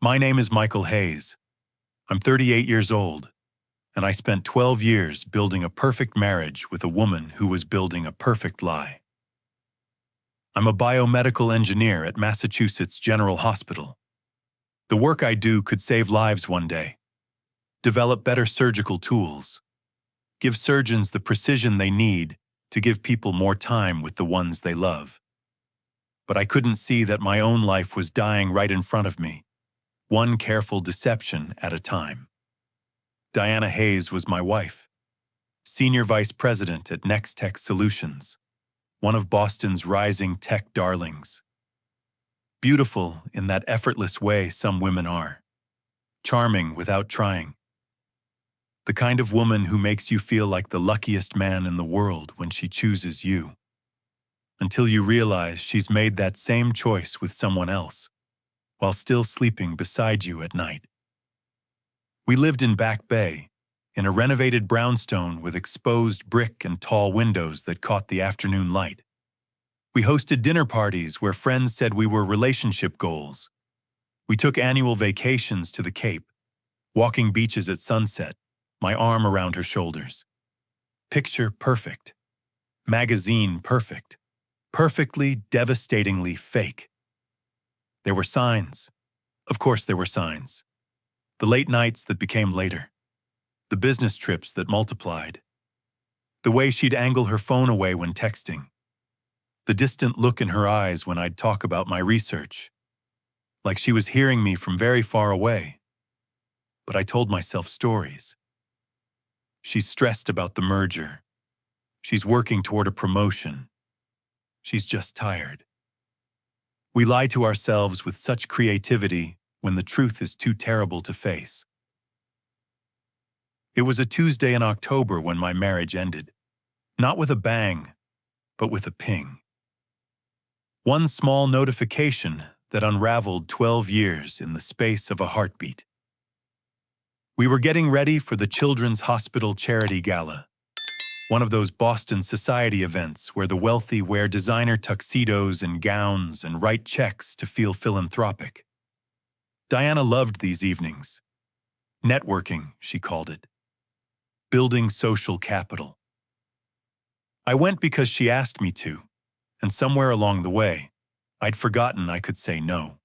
My name is Michael Hayes. I'm 38 years old, and I spent 12 years building a perfect marriage with a woman who was building a perfect lie. I'm a biomedical engineer at Massachusetts General Hospital. The work I do could save lives one day, develop better surgical tools, give surgeons the precision they need to give people more time with the ones they love. But I couldn't see that my own life was dying right in front of me, one careful deception at a time. Diana Hayes was my wife, Senior Vice President at Next Tech Solutions, one of Boston's rising tech darlings. Beautiful in that effortless way some women are, charming without trying. The kind of woman who makes you feel like the luckiest man in the world when she chooses you, until you realize she's made that same choice with someone else, while still sleeping beside you at night. We lived in Back Bay, in a renovated brownstone with exposed brick and tall windows that caught the afternoon light. We hosted dinner parties where friends said we were relationship goals. We took annual vacations to the Cape, walking beaches at sunset, my arm around her shoulders. Picture perfect. Magazine perfect. Perfectly, devastatingly fake. There were signs. Of course there were signs. The late nights that became later. The business trips that multiplied. The way she'd angle her phone away when texting. The distant look in her eyes when I'd talk about my research. Like she was hearing me from very far away. But I told myself stories. She's stressed about the merger. She's working toward a promotion. She's just tired. We lie to ourselves with such creativity when the truth is too terrible to face. It was a Tuesday in October when my marriage ended. Not with a bang, but with a ping. One small notification that unraveled 12 years in the space of a heartbeat. We were getting ready for the Children's Hospital Charity Gala, one of those Boston society events where the wealthy wear designer tuxedos and gowns and write checks to feel philanthropic. Diana loved these evenings. Networking, she called it. Building social capital. I went because she asked me to, and somewhere along the way, I'd forgotten I could say no.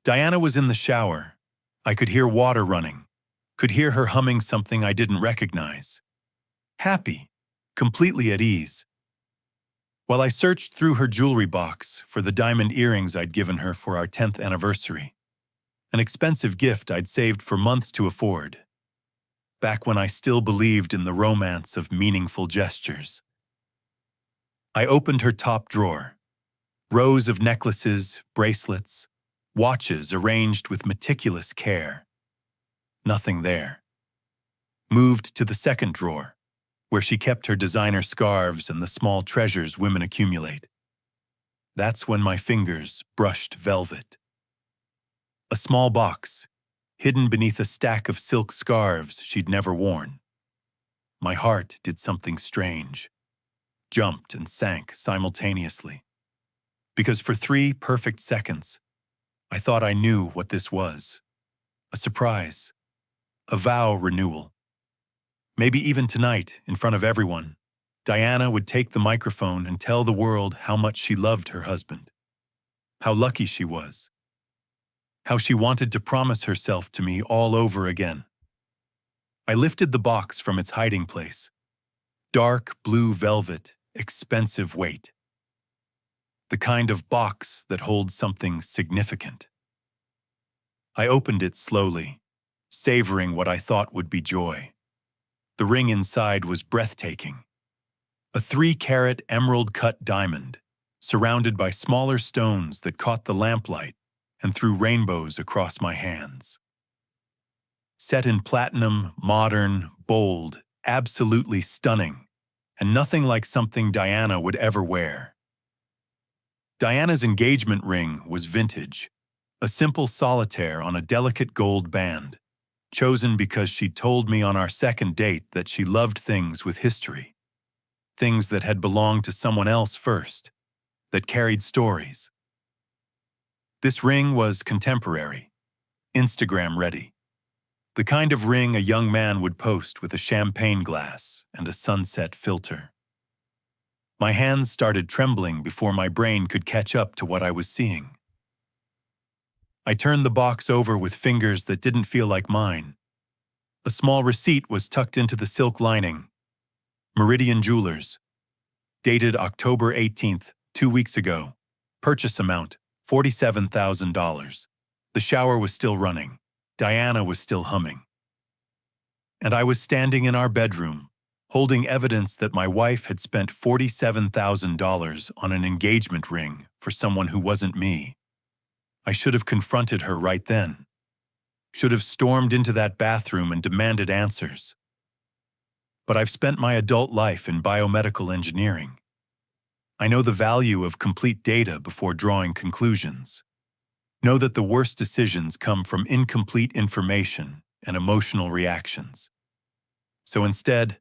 Diana was in the shower. I could hear water running, could hear her humming something I didn't recognize. Happy, completely at ease. While I searched through her jewelry box for the diamond earrings I'd given her for our 10th anniversary, an expensive gift I'd saved for months to afford, back when I still believed in the romance of meaningful gestures. I opened her top drawer. Rows of necklaces, bracelets, watches arranged with meticulous care. Nothing there. Moved to the second drawer, where she kept her designer scarves and the small treasures women accumulate. That's when my fingers brushed velvet. A small box, hidden beneath a stack of silk scarves she'd never worn. My heart did something strange, jumped and sank simultaneously. Because for 3 perfect seconds, I thought I knew what this was. A surprise. A vow renewal. Maybe even tonight, in front of everyone, Diana would take the microphone and tell the world how much she loved her husband. How lucky she was. How she wanted to promise herself to me all over again. I lifted the box from its hiding place. Dark blue velvet, expensive weight. The kind of box that holds something significant. I opened it slowly, savoring what I thought would be joy. The ring inside was breathtaking. A 3-carat emerald-cut diamond, surrounded by smaller stones that caught the lamplight and threw rainbows across my hands. Set in platinum, modern, bold, absolutely stunning, and nothing like something Diana would ever wear. Diana's engagement ring was vintage, a simple solitaire on a delicate gold band, chosen because she'd told me on our second date that she loved things with history, things that had belonged to someone else first, that carried stories. This ring was contemporary, Instagram ready. The kind of ring a young man would post with a champagne glass and a sunset filter. My hands started trembling before my brain could catch up to what I was seeing. I turned the box over with fingers that didn't feel like mine. A small receipt was tucked into the silk lining. Meridian Jewelers. Dated October 18th, 2 weeks ago. Purchase amount, $47,000. The shower was still running. Diana was still humming. And I was standing in our bedroom, holding evidence that my wife had spent $47,000 on an engagement ring for someone who wasn't me. I should have confronted her right then. Should have stormed into that bathroom and demanded answers. But I've spent my adult life in biomedical engineering. I know the value of complete data before drawing conclusions. Know that the worst decisions come from incomplete information and emotional reactions. So instead,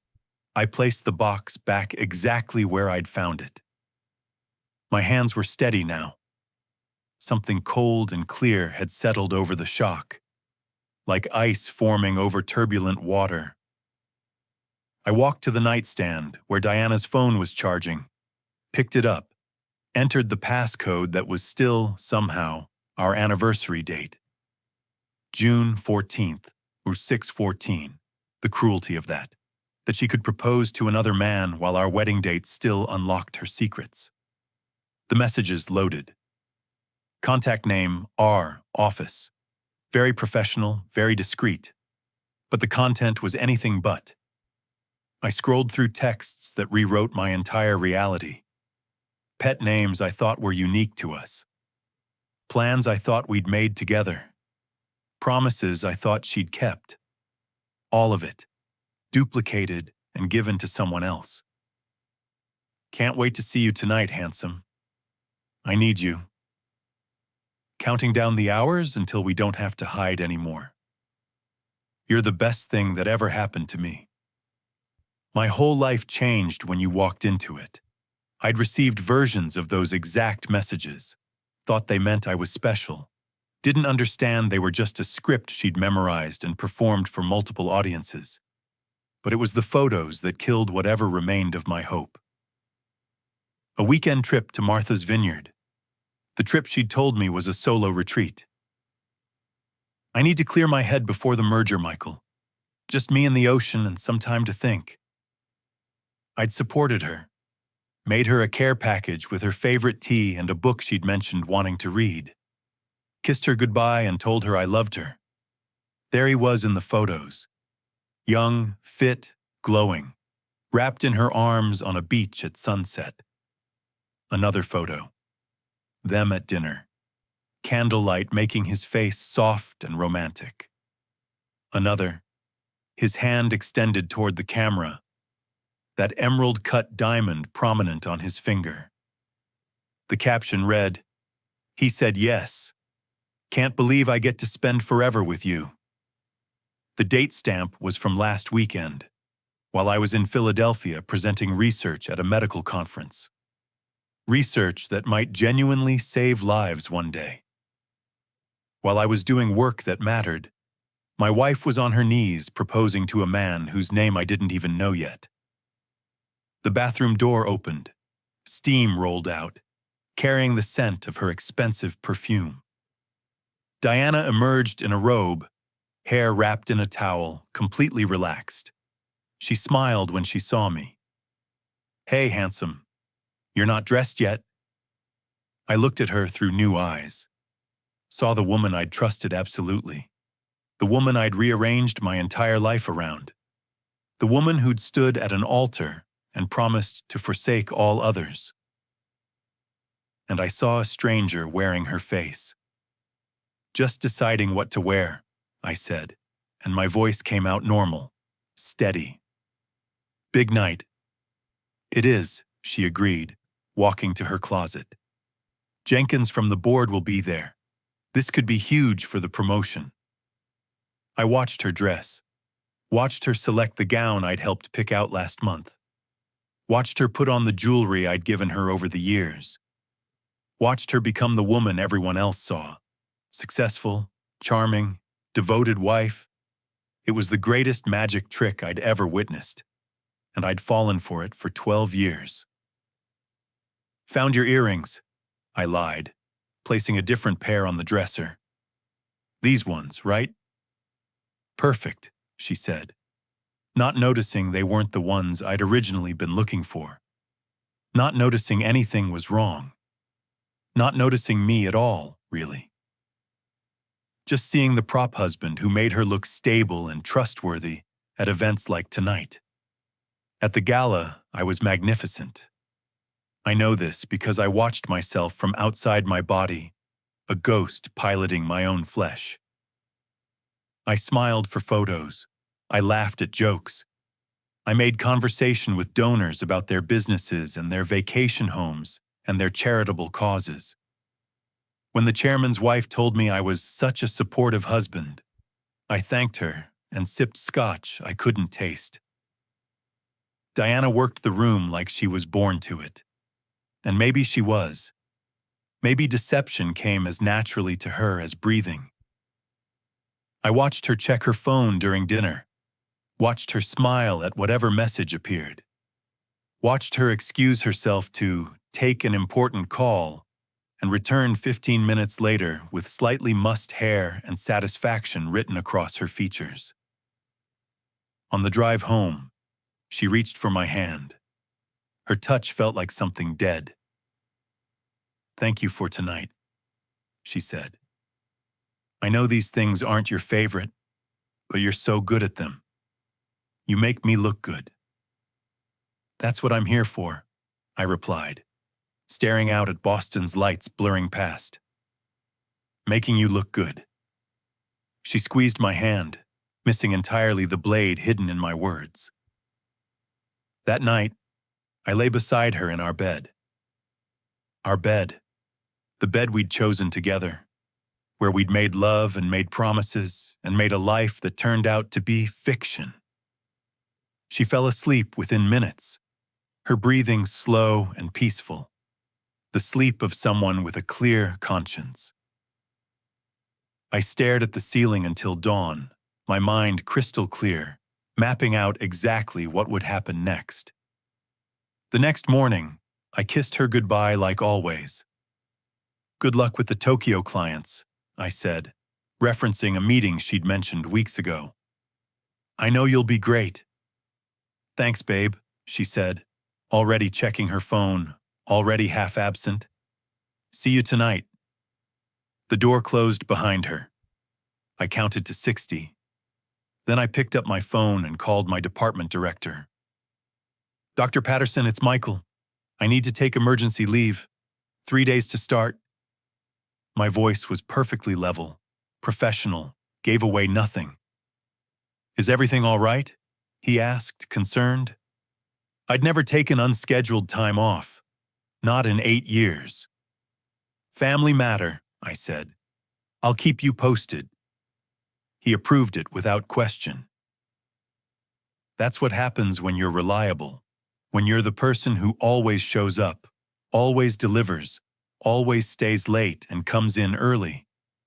I placed the box back exactly where I'd found it. My hands were steady now. Something cold and clear had settled over the shock, like ice forming over turbulent water. I walked to the nightstand where Diana's phone was charging, picked it up, entered the passcode that was still, somehow, our anniversary date. June 14th, or 6/14. The cruelty of that. That she could propose to another man while our wedding date still unlocked her secrets. The messages loaded. Contact name, R, office. Very professional, very discreet. But the content was anything but. I scrolled through texts that rewrote my entire reality. Pet names I thought were unique to us. Plans I thought we'd made together. Promises I thought she'd kept. All of it, duplicated and given to someone else. Can't wait to see you tonight, handsome. I need you. Counting down the hours until we don't have to hide anymore. You're the best thing that ever happened to me. My whole life changed when you walked into it. I'd received versions of those exact messages. Thought they meant I was special. Didn't understand they were just a script she'd memorized and performed for multiple audiences. But it was the photos that killed whatever remained of my hope. A weekend trip to Martha's Vineyard. The trip she'd told me was a solo retreat. I need to clear my head before the merger, Michael. Just me and the ocean and some time to think. I'd supported her. Made her a care package with her favorite tea and a book she'd mentioned wanting to read. Kissed her goodbye and told her I loved her. There he was in the photos. Young, fit, glowing, wrapped in her arms on a beach at sunset. Another photo. Them at dinner. Candlelight making his face soft and romantic. Another. His hand extended toward the camera. That emerald-cut diamond prominent on his finger. The caption read, "He said yes. Can't believe I get to spend forever with you." The date stamp was from last weekend, while I was in Philadelphia presenting research at a medical conference. Research that might genuinely save lives one day. While I was doing work that mattered, my wife was on her knees proposing to a man whose name I didn't even know yet. The bathroom door opened. Steam rolled out, carrying the scent of her expensive perfume. Diana emerged in a robe, hair wrapped in a towel, completely relaxed. She smiled when she saw me. "Hey, handsome. You're not dressed yet." I looked at her through new eyes. Saw the woman I'd trusted absolutely. The woman I'd rearranged my entire life around. The woman who'd stood at an altar and promised to forsake all others. And I saw a stranger wearing her face. "Just deciding what to wear," I said, and my voice came out normal, steady. "Big night." "It is," she agreed, walking to her closet. "Jenkins from the board will be there. This could be huge for the promotion." I watched her dress. Watched her select the gown I'd helped pick out last month. Watched her put on the jewelry I'd given her over the years. Watched her become the woman everyone else saw. Successful, charming, devoted wife. It was the greatest magic trick I'd ever witnessed, and I'd fallen for it for 12 years. "Found your earrings," I lied, placing a different pair on the dresser. "These ones, right?" "Perfect," she said, not noticing they weren't the ones I'd originally been looking for. Not noticing anything was wrong. Not noticing me at all, really. Just seeing the prop husband who made her look stable and trustworthy at events like tonight. At the gala, I was magnificent. I know this because I watched myself from outside my body, a ghost piloting my own flesh. I smiled for photos. I laughed at jokes. I made conversation with donors about their businesses and their vacation homes and their charitable causes. When the chairman's wife told me I was such a supportive husband, I thanked her and sipped scotch I couldn't taste. Diana worked the room like she was born to it. And maybe she was. Maybe deception came as naturally to her as breathing. I watched her check her phone during dinner, watched her smile at whatever message appeared, watched her excuse herself to take an important call and return 15 minutes later with slightly mussed hair and satisfaction written across her features. On the drive home, she reached for my hand. Her touch felt like something dead. "Thank you for tonight," she said. "I know these things aren't your favorite, but you're so good at them. You make me look good." "That's what I'm here for," I replied, staring out at Boston's lights blurring past. "Making you look good." She squeezed my hand, missing entirely the blade hidden in my words. That night, I lay beside her in our bed. Our bed, the bed we'd chosen together, where we'd made love and made promises and made a life that turned out to be fiction. She fell asleep within minutes, her breathing slow and peaceful, the sleep of someone with a clear conscience. I stared at the ceiling until dawn, my mind crystal clear, mapping out exactly what would happen next. The next morning, I kissed her goodbye like always. "Good luck with the Tokyo clients," I said, referencing a meeting she'd mentioned weeks ago. "I know you'll be great." "Thanks, babe," she said, already checking her phone, already half absent. "See you tonight." The door closed behind her. I counted to 60. Then I picked up my phone and called my department director. "Dr. Patterson, it's Michael. I need to take emergency leave. 3 days to start." My voice was perfectly level, professional, gave away nothing. "Is everything all right?" he asked, concerned. I'd never taken unscheduled time off, not in 8 years. "Family matter," I said. "I'll keep you posted." He approved it without question. That's what happens when you're reliable, when you're the person who always shows up, always delivers, always stays late and comes in early.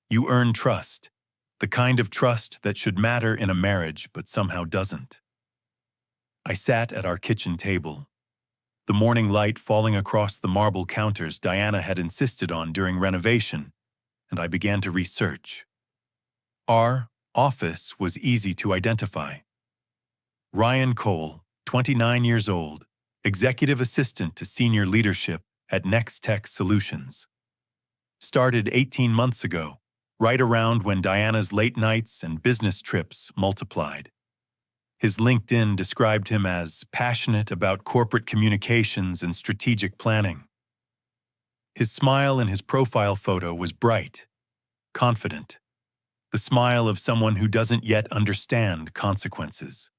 You earn trust, the kind of trust that should matter in a marriage but somehow doesn't. I sat at our kitchen table, the morning light falling across the marble counters Diana had insisted on during renovation, and I began to research. Our office was easy to identify. Ryan Cole, 29 years old, executive assistant to senior leadership at Next Tech Solutions. Started 18 months ago, right around when Diana's late nights and business trips multiplied. His LinkedIn described him as passionate about corporate communications and strategic planning. His smile in his profile photo was bright, confident, the smile of someone who doesn't yet understand consequences.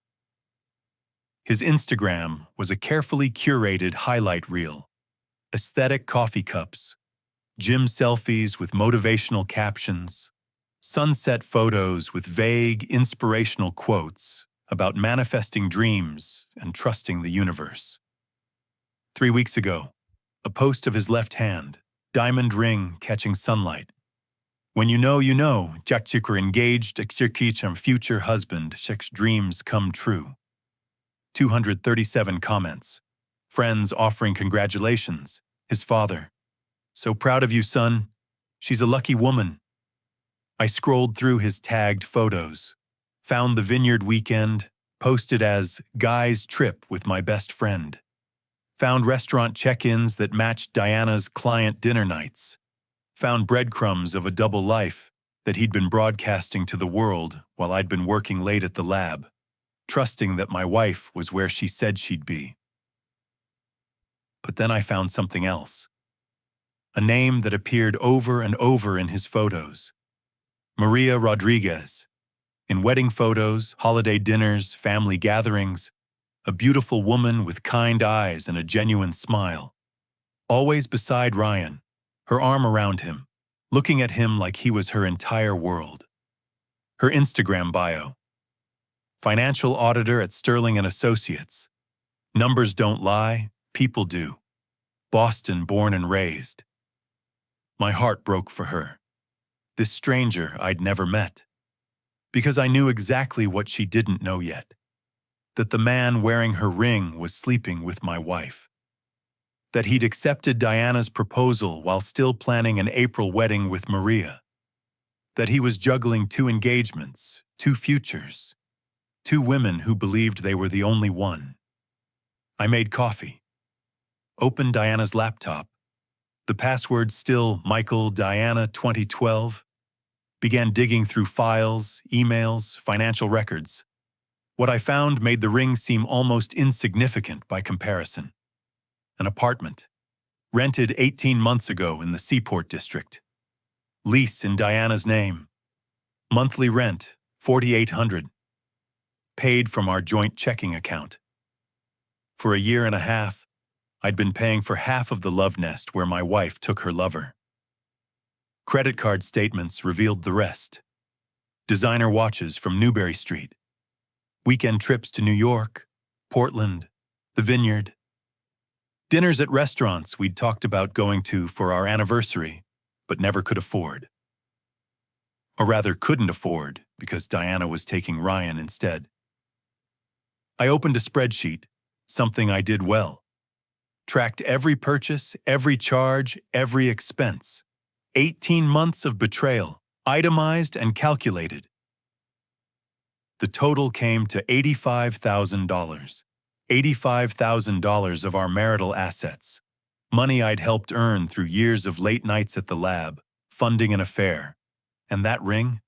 His Instagram was a carefully curated highlight reel, aesthetic coffee cups, gym selfies with motivational captions, sunset photos with vague, inspirational quotes about manifesting dreams and trusting the universe. 3 weeks ago, a post of his left hand, diamond ring catching sunlight. When you know, Jakchikor engaged, Xirkicham future husband, Shek's dreams come true. 237 comments. Friends offering congratulations. His father. So proud of you, son. She's a lucky woman. I scrolled through his tagged photos. Found the vineyard weekend, posted as guy's trip with my best friend. Found restaurant check-ins that matched Diana's client dinner nights. Found breadcrumbs of a double life that he'd been broadcasting to the world while I'd been working late at the lab, trusting that my wife was where she said she'd be. But then I found something else. A name that appeared over and over in his photos. Maria Rodriguez. In wedding photos, holiday dinners, family gatherings, a beautiful woman with kind eyes and a genuine smile. Always beside Ryan, her arm around him, looking at him like he was her entire world. Her Instagram bio. Financial auditor at Sterling & Associates. Numbers don't lie, people do. Boston born and raised. My heart broke for her. This stranger I'd never met. Because I knew exactly what she didn't know yet. That the man wearing her ring was sleeping with my wife. That he'd accepted Diana's proposal while still planning an April wedding with Maria. That he was juggling 2 engagements, 2 futures, 2 women who believed they were the only one. I made coffee. Opened Diana's laptop. The password still Michael Diana 2012. Began digging through files, emails, financial records. What I found made the ring seem almost insignificant by comparison. An apartment. Rented 18 months ago in the Seaport District. Lease in Diana's name. Monthly rent, $4,800. Paid from our joint checking account. For a year and a half, I'd been paying for half of the love nest where my wife took her lover. Credit card statements revealed the rest. Designer watches from Newberry Street. Weekend trips to New York, Portland, the Vineyard. Dinners at restaurants we'd talked about going to for our anniversary, but never could afford. Or rather couldn't afford because Diana was taking Ryan instead. I opened a spreadsheet, something I did well. Tracked every purchase, every charge, every expense. 18 months of betrayal, itemized and calculated. The total came to $85,000. $85,000 of our marital assets. Money I'd helped earn through years of late nights at the lab, funding an affair. And that ring?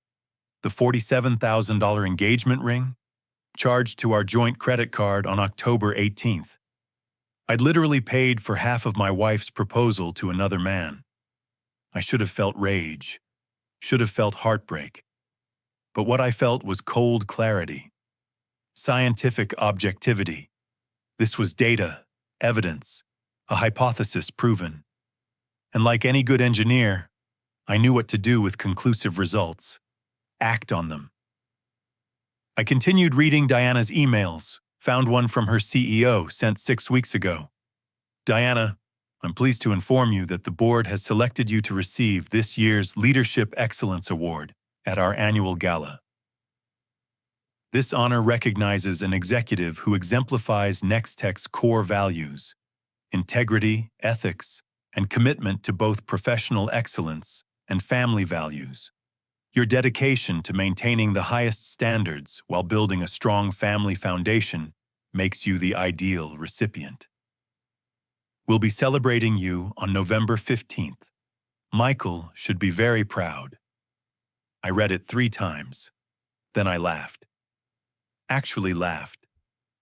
The $47,000 engagement ring? Charged to our joint credit card on October 18th. I'd literally paid for half of my wife's proposal to another man. I should have felt rage, should have felt heartbreak. But what I felt was cold clarity, scientific objectivity. This was data, evidence, a hypothesis proven. And like any good engineer, I knew what to do with conclusive results. Act on them. I continued reading Diana's emails, found one from her CEO sent 6 weeks ago. Diana, I'm pleased to inform you that the board has selected you to receive this year's Leadership Excellence Award at our annual gala. This honor recognizes an executive who exemplifies Nextech's core values: integrity, ethics, and commitment to both professional excellence and family values. Your dedication to maintaining the highest standards while building a strong family foundation makes you the ideal recipient. We'll be celebrating you on November 15th. Michael should be very proud. I read it 3 times. Then I laughed. Actually laughed.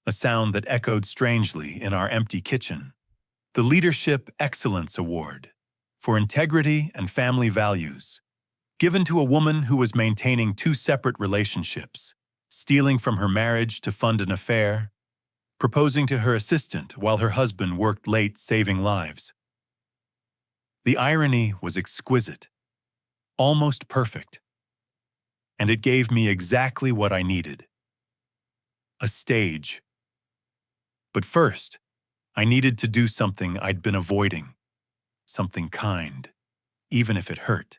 A sound that echoed strangely in our empty kitchen. The Leadership Excellence Award for integrity and family values, given to a woman who was maintaining 2 separate relationships, stealing from her marriage to fund an affair, proposing to her assistant while her husband worked late saving lives. The irony was exquisite, almost perfect, and it gave me exactly what I needed. A stage. But first, I needed to do something I'd been avoiding, something kind, even if it hurt.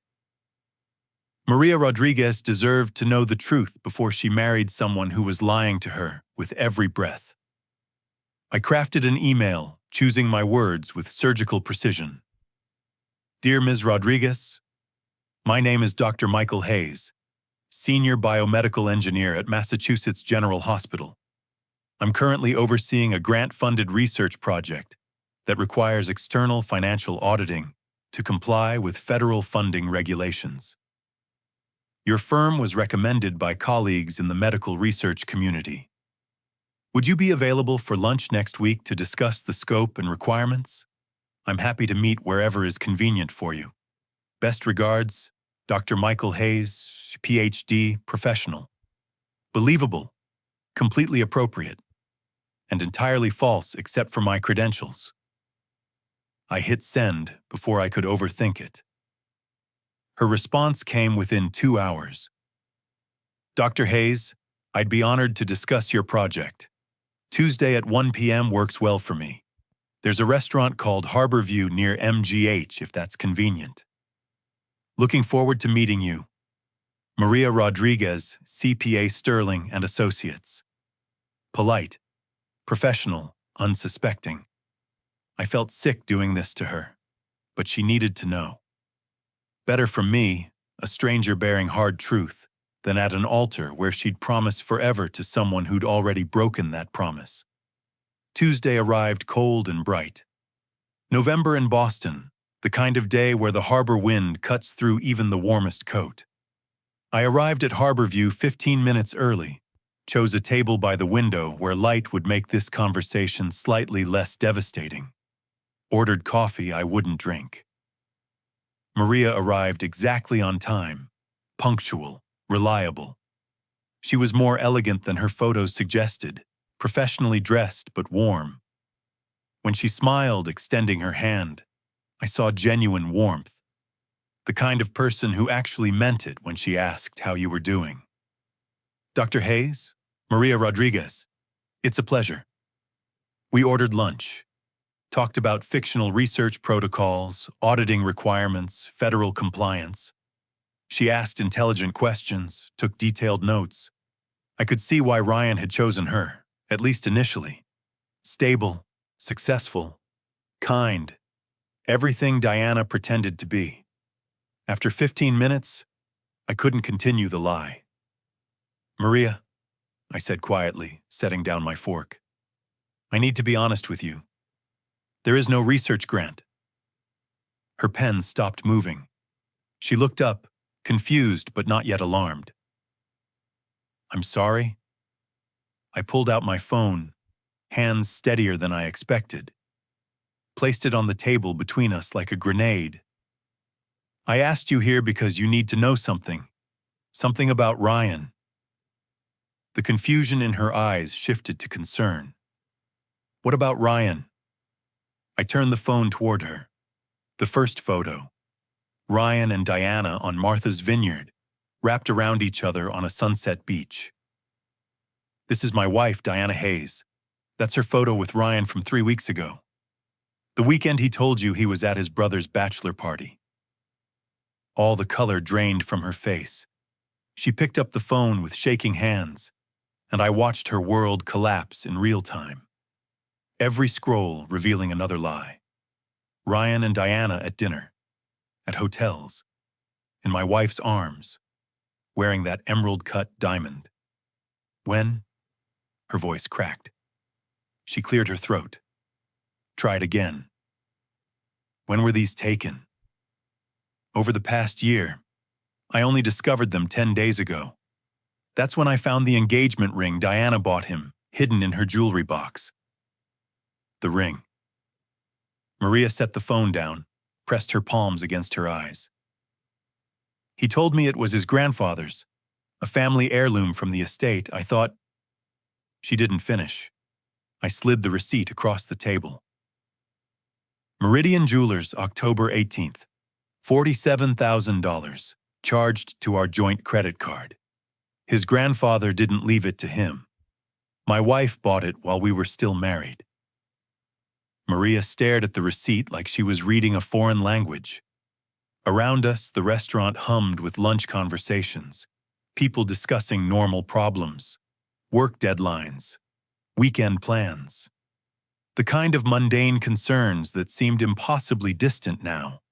Maria Rodriguez deserved to know the truth before she married someone who was lying to her with every breath. I crafted an email, choosing my words with surgical precision. Dear Ms. Rodriguez, my name is Dr. Michael Hayes, Senior Biomedical Engineer at Massachusetts General Hospital. I'm currently overseeing a grant-funded research project that requires external financial auditing to comply with federal funding regulations. Your firm was recommended by colleagues in the medical research community. Would you be available for lunch next week to discuss the scope and requirements? I'm happy to meet wherever is convenient for you. Best regards, Dr. Michael Hayes, PhD, professional. Believable, completely appropriate, and entirely false except for my credentials. I hit send before I could overthink it. Her response came within 2 hours. Dr. Hayes, I'd be honored to discuss your project. Tuesday at 1 p.m. works well for me. There's a restaurant called Harborview near MGH if that's convenient. Looking forward to meeting you. Maria Rodriguez, CPA Sterling and Associates. Polite, professional, unsuspecting. I felt sick doing this to her, but she needed to know. Better from me, a stranger bearing hard truth, than at an altar where she'd promised forever to someone who'd already broken that promise. Tuesday arrived cold and bright. November in Boston, the kind of day where the harbor wind cuts through even the warmest coat. I arrived at Harborview 15 minutes early, chose a table by the window where light would make this conversation slightly less devastating. Ordered coffee I wouldn't drink. Maria arrived exactly on time, punctual, reliable. She was more elegant than her photos suggested, professionally dressed but warm. When she smiled, extending her hand, I saw genuine warmth, the kind of person who actually meant it when she asked how you were doing. Dr. Hayes, Maria Rodriguez, it's a pleasure. We ordered lunch, talked about fictional research protocols, auditing requirements, federal compliance. She asked intelligent questions, took detailed notes. I could see why Ryan had chosen her, at least initially. Stable, successful, kind, everything Diana pretended to be. After 15 minutes, I couldn't continue the lie. Maria, I said quietly, setting down my fork. I need to be honest with you. There is no research grant. Her pen stopped moving. She looked up, confused but not yet alarmed. I'm sorry. I pulled out my phone, hands steadier than I expected. Placed it on the table between us like a grenade. I asked you here because you need to know something. Something about Ryan. The confusion in her eyes shifted to concern. What about Ryan? I turned the phone toward her. The first photo. Ryan and Diana on Martha's Vineyard, wrapped around each other on a sunset beach. This is my wife, Diana Hayes. That's her photo with Ryan from 3 weeks ago. The weekend he told you he was at his brother's bachelor party. All the color drained from her face. She picked up the phone with shaking hands, and I watched her world collapse in real time. Every scroll revealing another lie. Ryan and Diana at dinner, at hotels, in my wife's arms, wearing that emerald-cut diamond. When? Her voice cracked. She cleared her throat. Tried again. When were these taken? Over the past year. I only discovered them 10 days ago. That's when I found the engagement ring Diana bought him, hidden in her jewelry box. The ring. Maria set the phone down, pressed her palms against her eyes. He told me it was his grandfather's, a family heirloom from the estate. I thought... She didn't finish. I slid the receipt across the table. Meridian Jewelers, October 18th. $47,000, charged to our joint credit card. His grandfather didn't leave it to him. My wife bought it while we were still married. Maria stared at the receipt like she was reading a foreign language. Around us, the restaurant hummed with lunch conversations, people discussing normal problems, work deadlines, weekend plans. The kind of mundane concerns that seemed impossibly distant now.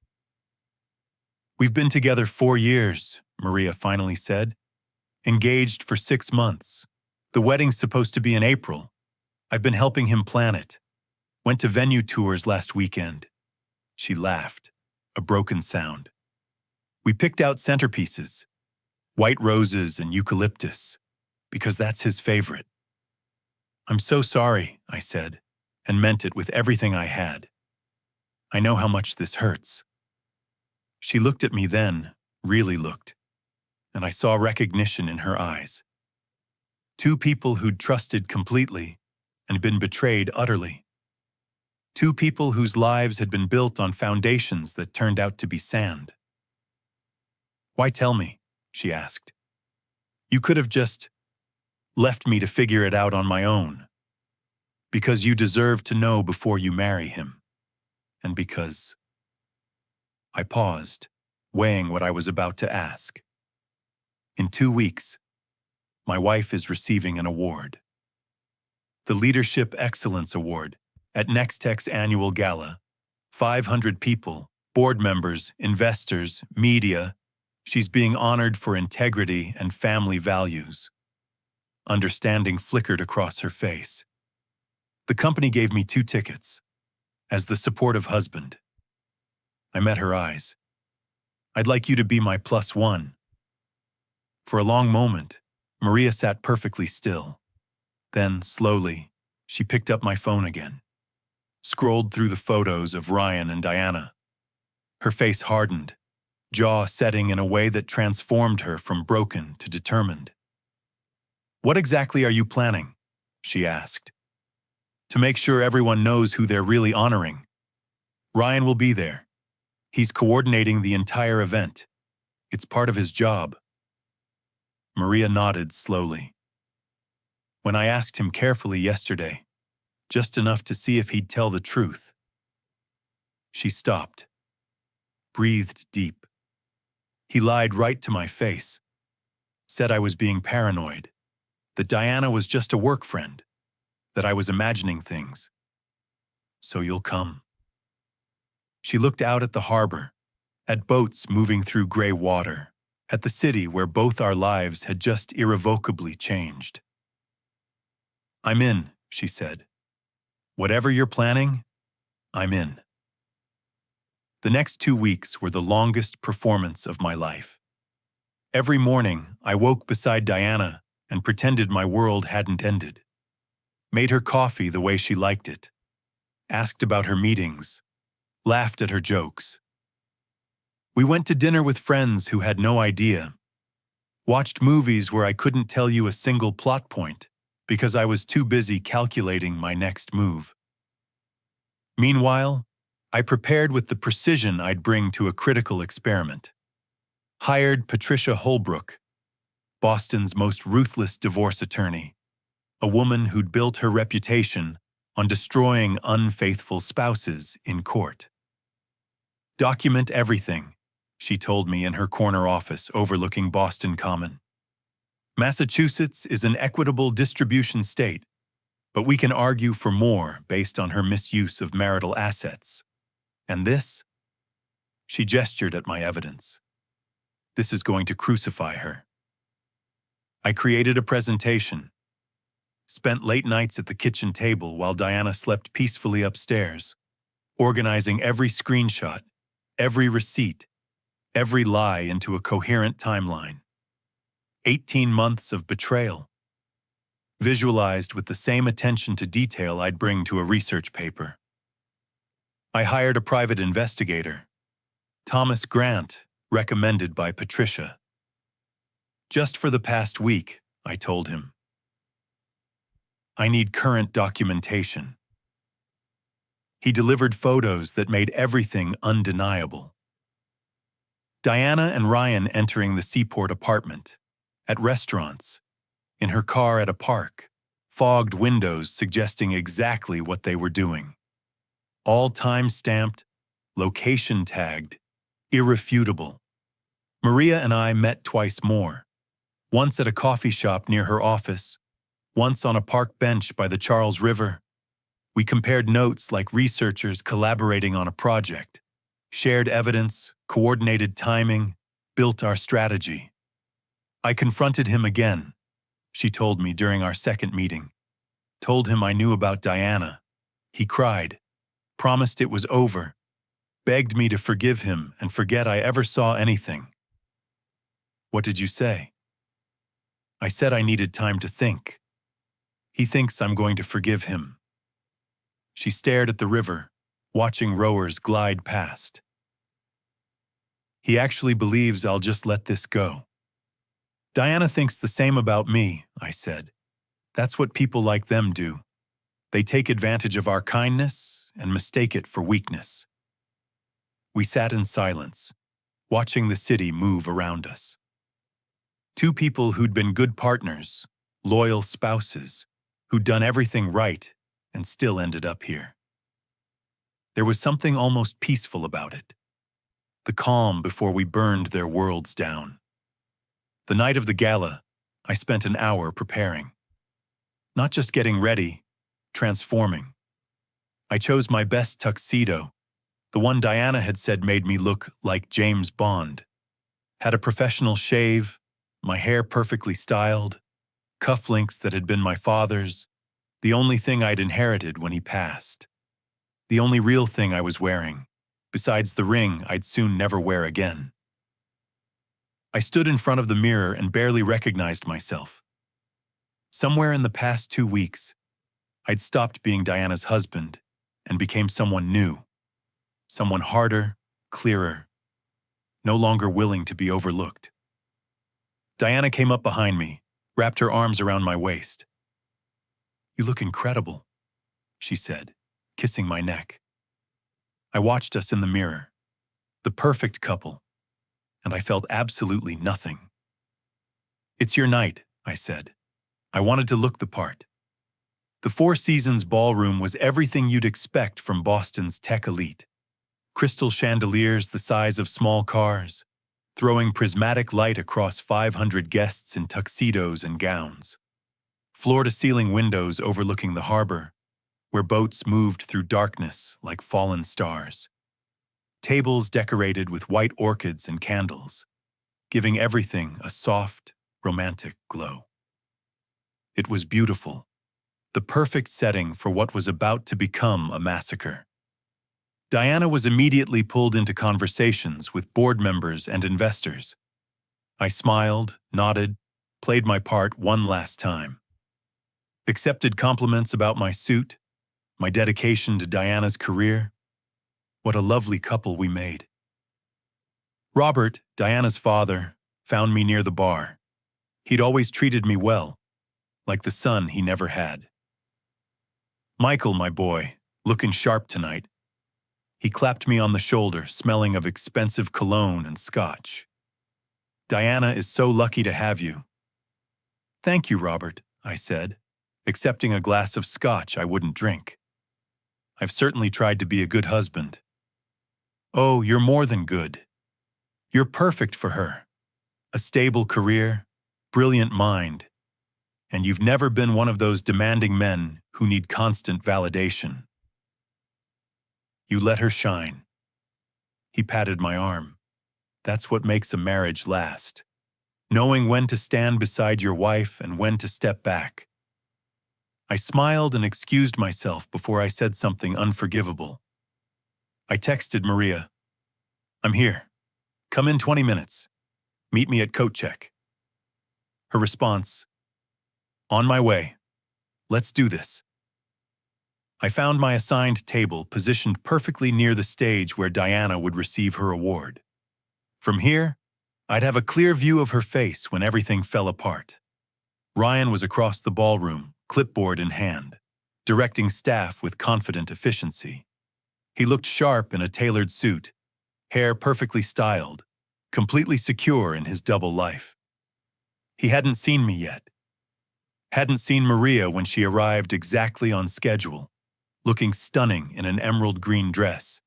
"We've been together 4 years," Maria finally said. "Engaged for 6 months. The wedding's supposed to be in April. I've been helping him plan it. Went to venue tours last weekend." She laughed, a broken sound. "We picked out centerpieces, white roses and eucalyptus, because that's his favorite." "I'm so sorry," I said, and meant it with everything I had. "I know how much this hurts." She looked at me then, really looked, and I saw recognition in her eyes. Two people who'd trusted completely and been betrayed utterly. Two people whose lives had been built on foundations that turned out to be sand. "Why tell me?" she asked. "You could have just left me to figure it out on my own. Because you deserve to know before you marry him. And because—" I paused, weighing what I was about to ask. "In 2 weeks, my wife is receiving an award. The Leadership Excellence Award at Nextech's annual gala. 500 people, board members, investors, media. She's being honored for integrity and family values." Understanding flickered across her face. "The company gave me 2 tickets, as the supportive husband." I met her eyes. "I'd like you to be my +1. For a long moment, Maria sat perfectly still. Then, slowly, she picked up my phone again, scrolled through the photos of Ryan and Diana. Her face hardened, jaw setting in a way that transformed her from broken to determined. "What exactly are you planning?" she asked. "To make sure everyone knows who they're really honoring." "Ryan will be there. He's coordinating the entire event. It's part of his job." Maria nodded slowly. "When I asked him carefully yesterday, just enough to see if he'd tell the truth." She stopped, breathed deep. "He lied right to my face. Said I was being paranoid, that Diana was just a work friend, that I was imagining things. So you'll come." She looked out at the harbor, at boats moving through gray water, at the city where both our lives had just irrevocably changed. "I'm in," she said. "Whatever you're planning, I'm in." The next 2 weeks were the longest performance of my life. Every morning, I woke beside Diana and pretended my world hadn't ended. Made her coffee the way she liked it. Asked about her meetings. Laughed at her jokes. We went to dinner with friends who had no idea. Watched movies where I couldn't tell you a single plot point because I was too busy calculating my next move. Meanwhile, I prepared with the precision I'd bring to a critical experiment. Hired Patricia Holbrook, Boston's most ruthless divorce attorney, a woman who'd built her reputation on destroying unfaithful spouses in court. "Document everything," she told me in her corner office overlooking Boston Common. "Massachusetts is an equitable distribution state, but we can argue for more based on her misuse of marital assets. And this?" She gestured at my evidence. "This is going to crucify her." I created a presentation. Spent late nights at the kitchen table while Diana slept peacefully upstairs, organizing every screenshot, every receipt, every lie into a coherent timeline. 18 months of betrayal. Visualized with the same attention to detail I'd bring to a research paper. I hired a private investigator, Thomas Grant, recommended by Patricia. "Just for the past week," I told him. "I need current documentation." He delivered photos that made everything undeniable. Diana and Ryan entering the Seaport apartment, at restaurants, in her car at a park, fogged windows suggesting exactly what they were doing. All time-stamped, location-tagged, irrefutable. Maria and I met twice more, once at a coffee shop near her office, once on a park bench by the Charles River. We compared notes like researchers collaborating on a project, shared evidence, coordinated timing, built our strategy. I confronted him again, she told me during our second meeting. Told him I knew about Diana. He cried, promised it was over, begged me to forgive him and forget I ever saw anything. What did you say? I said I needed time to think. He thinks I'm going to forgive him. She stared at the river, watching rowers glide past. He actually believes I'll just let this go. Diana thinks the same about me, I said. That's what people like them do. They take advantage of our kindness and mistake it for weakness. We sat in silence, watching the city move around us. Two people who'd been good partners, loyal spouses, who'd done everything right and still ended up here. There was something almost peaceful about it. The calm before we burned their worlds down. The night of the gala, I spent an hour preparing. Not just getting ready, transforming. I chose my best tuxedo, the one Diana had said made me look like James Bond. Had a professional shave, my hair perfectly styled, cufflinks that had been my father's, the only thing I'd inherited when he passed. The only real thing I was wearing, besides the ring I'd soon never wear again. I stood in front of the mirror and barely recognized myself. Somewhere in the past 2 weeks, I'd stopped being Diana's husband and became someone new, someone harder, clearer, no longer willing to be overlooked. Diana came up behind me, wrapped her arms around my waist. "You look incredible," she said, kissing my neck. I watched us in the mirror, the perfect couple, and I felt absolutely nothing. "It's your night," I said. I wanted to look the part. The Four Seasons ballroom was everything you'd expect from Boston's tech elite. Crystal chandeliers the size of small cars, throwing prismatic light across 500 guests in tuxedos and gowns. Floor-to-ceiling windows overlooking the harbor, where boats moved through darkness like fallen stars. Tables decorated with white orchids and candles, giving everything a soft, romantic glow. It was beautiful, the perfect setting for what was about to become a massacre. Diana was immediately pulled into conversations with board members and investors. I smiled, nodded, played my part one last time. Accepted compliments about my suit, my dedication to Diana's career. What a lovely couple we made. Robert, Diana's father, found me near the bar. He'd always treated me well, like the son he never had. "Michael, my boy, looking sharp tonight." He clapped me on the shoulder, smelling of expensive cologne and scotch. "Diana is so lucky to have you." "Thank you, Robert," I said, accepting a glass of scotch I wouldn't drink. "I've certainly tried to be a good husband." "Oh, you're more than good. You're perfect for her. A stable career, brilliant mind, and you've never been one of those demanding men who need constant validation. You let her shine." He patted my arm. "That's what makes a marriage last. Knowing when to stand beside your wife and when to step back." I smiled and excused myself before I said something unforgivable. I texted Maria, "I'm here. Come in 20 minutes. Meet me at coat check." Her response, "On my way. Let's do this." I found my assigned table positioned perfectly near the stage where Diana would receive her award. From here, I'd have a clear view of her face when everything fell apart. Ryan was across the ballroom, clipboard in hand, directing staff with confident efficiency. He looked sharp in a tailored suit, hair perfectly styled, completely secure in his double life. He hadn't seen me yet. Hadn't seen Maria when she arrived exactly on schedule, looking stunning in an emerald green dress.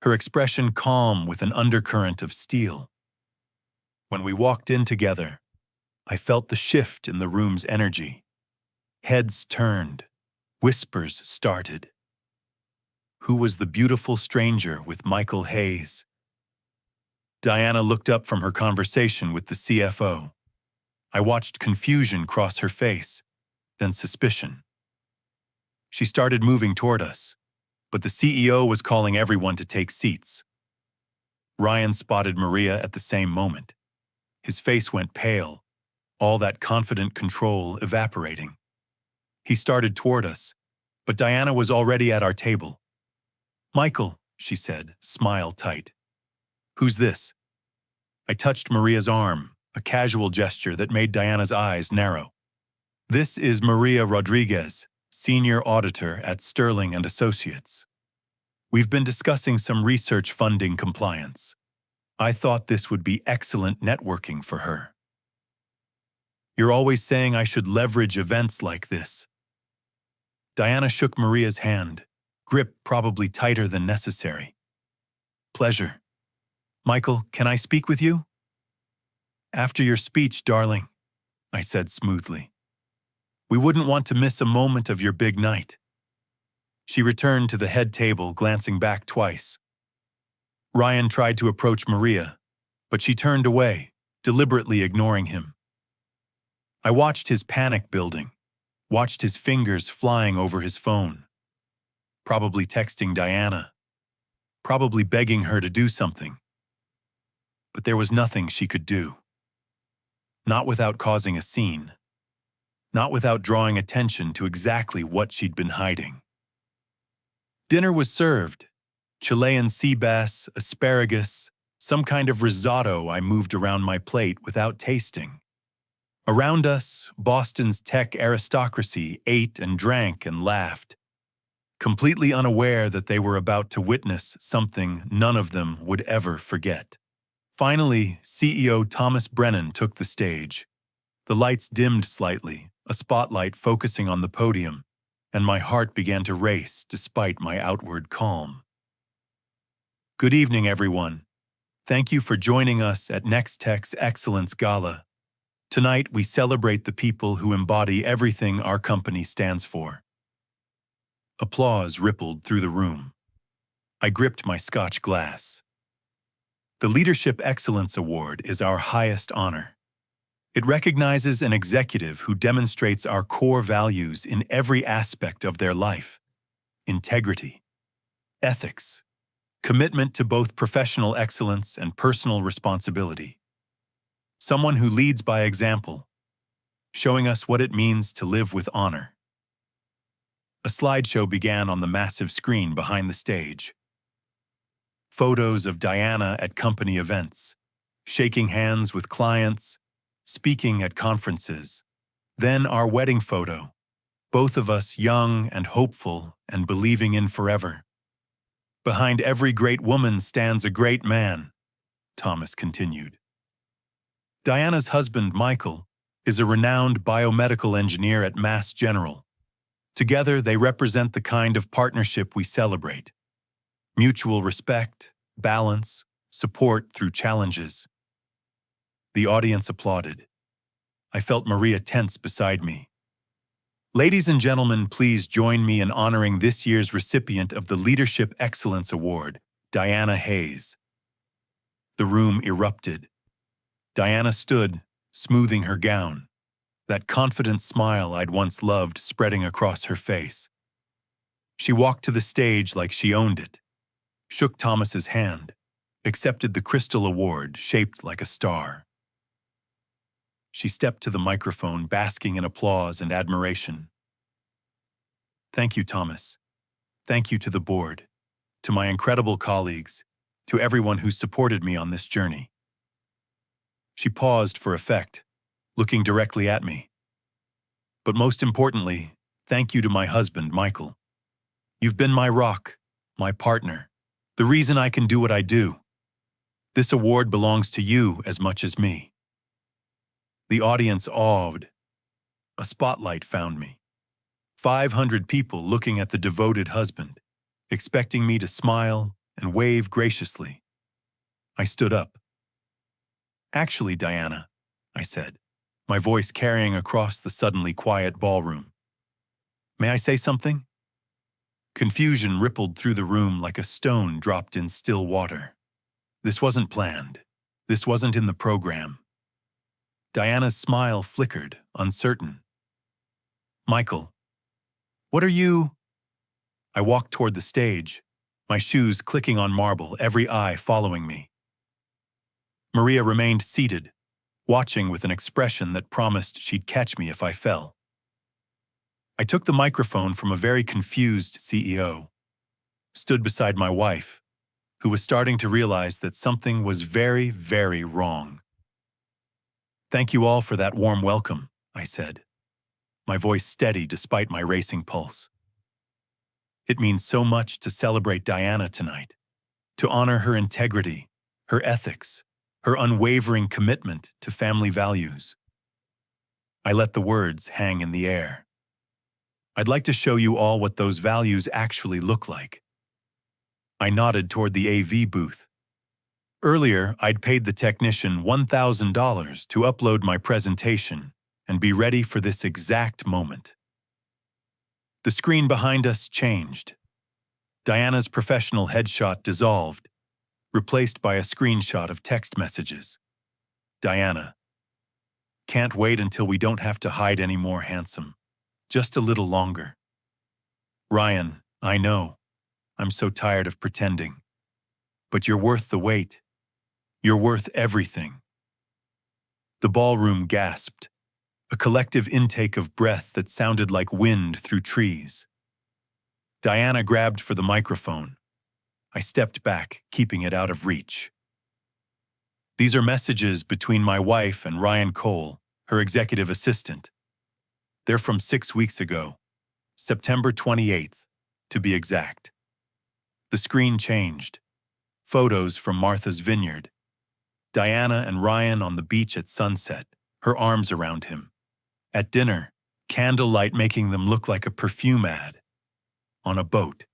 her expression calm with an undercurrent of steel. When we walked in together, I felt the shift in the room's energy. Heads turned, whispers started. Who was the beautiful stranger with Michael Hayes? Diana looked up from her conversation with the CFO. I watched confusion cross her face, then suspicion. She started moving toward us, but the CEO was calling everyone to take seats. Ryan spotted Maria at the same moment. His face went pale, all that confident control evaporating. He started toward us, but Diana was already at our table. "Michael," she said, smile tight. "Who's this?" I touched Maria's arm, a casual gesture that made Diana's eyes narrow. "This is Maria Rodriguez, Senior Auditor at Sterling and Associates. We've been discussing some research funding compliance. I thought this would be excellent networking for her." "You're always saying I should leverage events like this." Diana shook Maria's hand, grip probably tighter than necessary. "Pleasure. Michael, can I speak with you?" "After your speech, darling," I said smoothly. "We wouldn't want to miss a moment of your big night." She returned to the head table, glancing back twice. Ryan tried to approach Maria, but she turned away, deliberately ignoring him. I watched his panic building, watched his fingers flying over his phone. Probably texting Diana, probably begging her to do something. But there was nothing she could do. Not without causing a scene. Not without drawing attention to exactly what she'd been hiding. Dinner was served. Chilean sea bass, asparagus, some kind of risotto I moved around my plate without tasting. Around us, Boston's tech aristocracy ate and drank and laughed, completely unaware that they were about to witness something none of them would ever forget. Finally, CEO Thomas Brennan took the stage. The lights dimmed slightly, a spotlight focusing on the podium, and my heart began to race despite my outward calm. "Good evening, everyone. Thank you for joining us at Nextech's Excellence Gala. Tonight, we celebrate the people who embody everything our company stands for." Applause rippled through the room. I gripped my Scotch glass. The Leadership Excellence Award is our highest honor. It recognizes an executive who demonstrates our core values in every aspect of their life: integrity, ethics, commitment to both professional excellence and personal responsibility. Someone who leads by example, showing us what it means to live with honor. A slideshow began on the massive screen behind the stage. Photos of Diana at company events, shaking hands with clients, speaking at conferences. Then our wedding photo, both of us young and hopeful and believing in forever. "Behind every great woman stands a great man," Thomas continued. Diana's husband, Michael, is a renowned biomedical engineer at Mass General. Together, they represent the kind of partnership we celebrate: mutual respect, balance, support through challenges. The audience applauded. I felt Maria tense beside me. "Ladies and gentlemen, please join me in honoring this year's recipient of the Leadership Excellence Award, Diana Hayes." The room erupted. Diana stood, smoothing her gown, that confident smile I'd once loved spreading across her face. She walked to the stage like she owned it, shook Thomas's hand, accepted the crystal award shaped like a star. She stepped to the microphone, basking in applause and admiration. "Thank you, Thomas. Thank you to the board, to my incredible colleagues, to everyone who supported me on this journey." She paused for effect, looking directly at me. "But most importantly, thank you to my husband, Michael. You've been my rock, my partner, the reason I can do what I do. This award belongs to you as much as me." The audience awed. A spotlight found me. 500 people looking at the devoted husband, expecting me to smile, and wave graciously. I stood up. "Actually, Diana," I said, my voice carrying across the suddenly quiet ballroom. "May I say something?" Confusion rippled through the room like a stone dropped in still water. This wasn't planned. This wasn't in the program. Diana's smile flickered, uncertain. "Michael, what are you—" I walked toward the stage, my shoes clicking on marble, every eye following me. Maria remained seated, watching with an expression that promised she'd catch me if I fell. I took the microphone from a very confused CEO, stood beside my wife, who was starting to realize that something was very, very wrong. "Thank you all for that warm welcome," I said, my voice steady despite my racing pulse. "It means so much to celebrate Diana tonight, to honor her integrity, her ethics, her unwavering commitment to family values." I let the words hang in the air. "I'd like to show you all what those values actually look like." I nodded toward the AV booth. Earlier, I'd paid the technician $1,000 to upload my presentation and be ready for this exact moment. The screen behind us changed. Diana's professional headshot dissolved, replaced by a screenshot of text messages. "Diana, can't wait until we don't have to hide anymore, handsome. Just a little longer. Ryan, I know. I'm so tired of pretending. But you're worth the wait. You're worth everything." The ballroom gasped, a collective intake of breath that sounded like wind through trees. Diana grabbed for the microphone. I stepped back, keeping it out of reach. "These are messages between my wife and Ryan Cole, her executive assistant. They're from 6 weeks ago, September 28th, to be exact." The screen changed. Photos from Martha's Vineyard. Diana and Ryan on the beach at sunset, her arms around him. At dinner, candlelight making them look like a perfume ad. On a boat,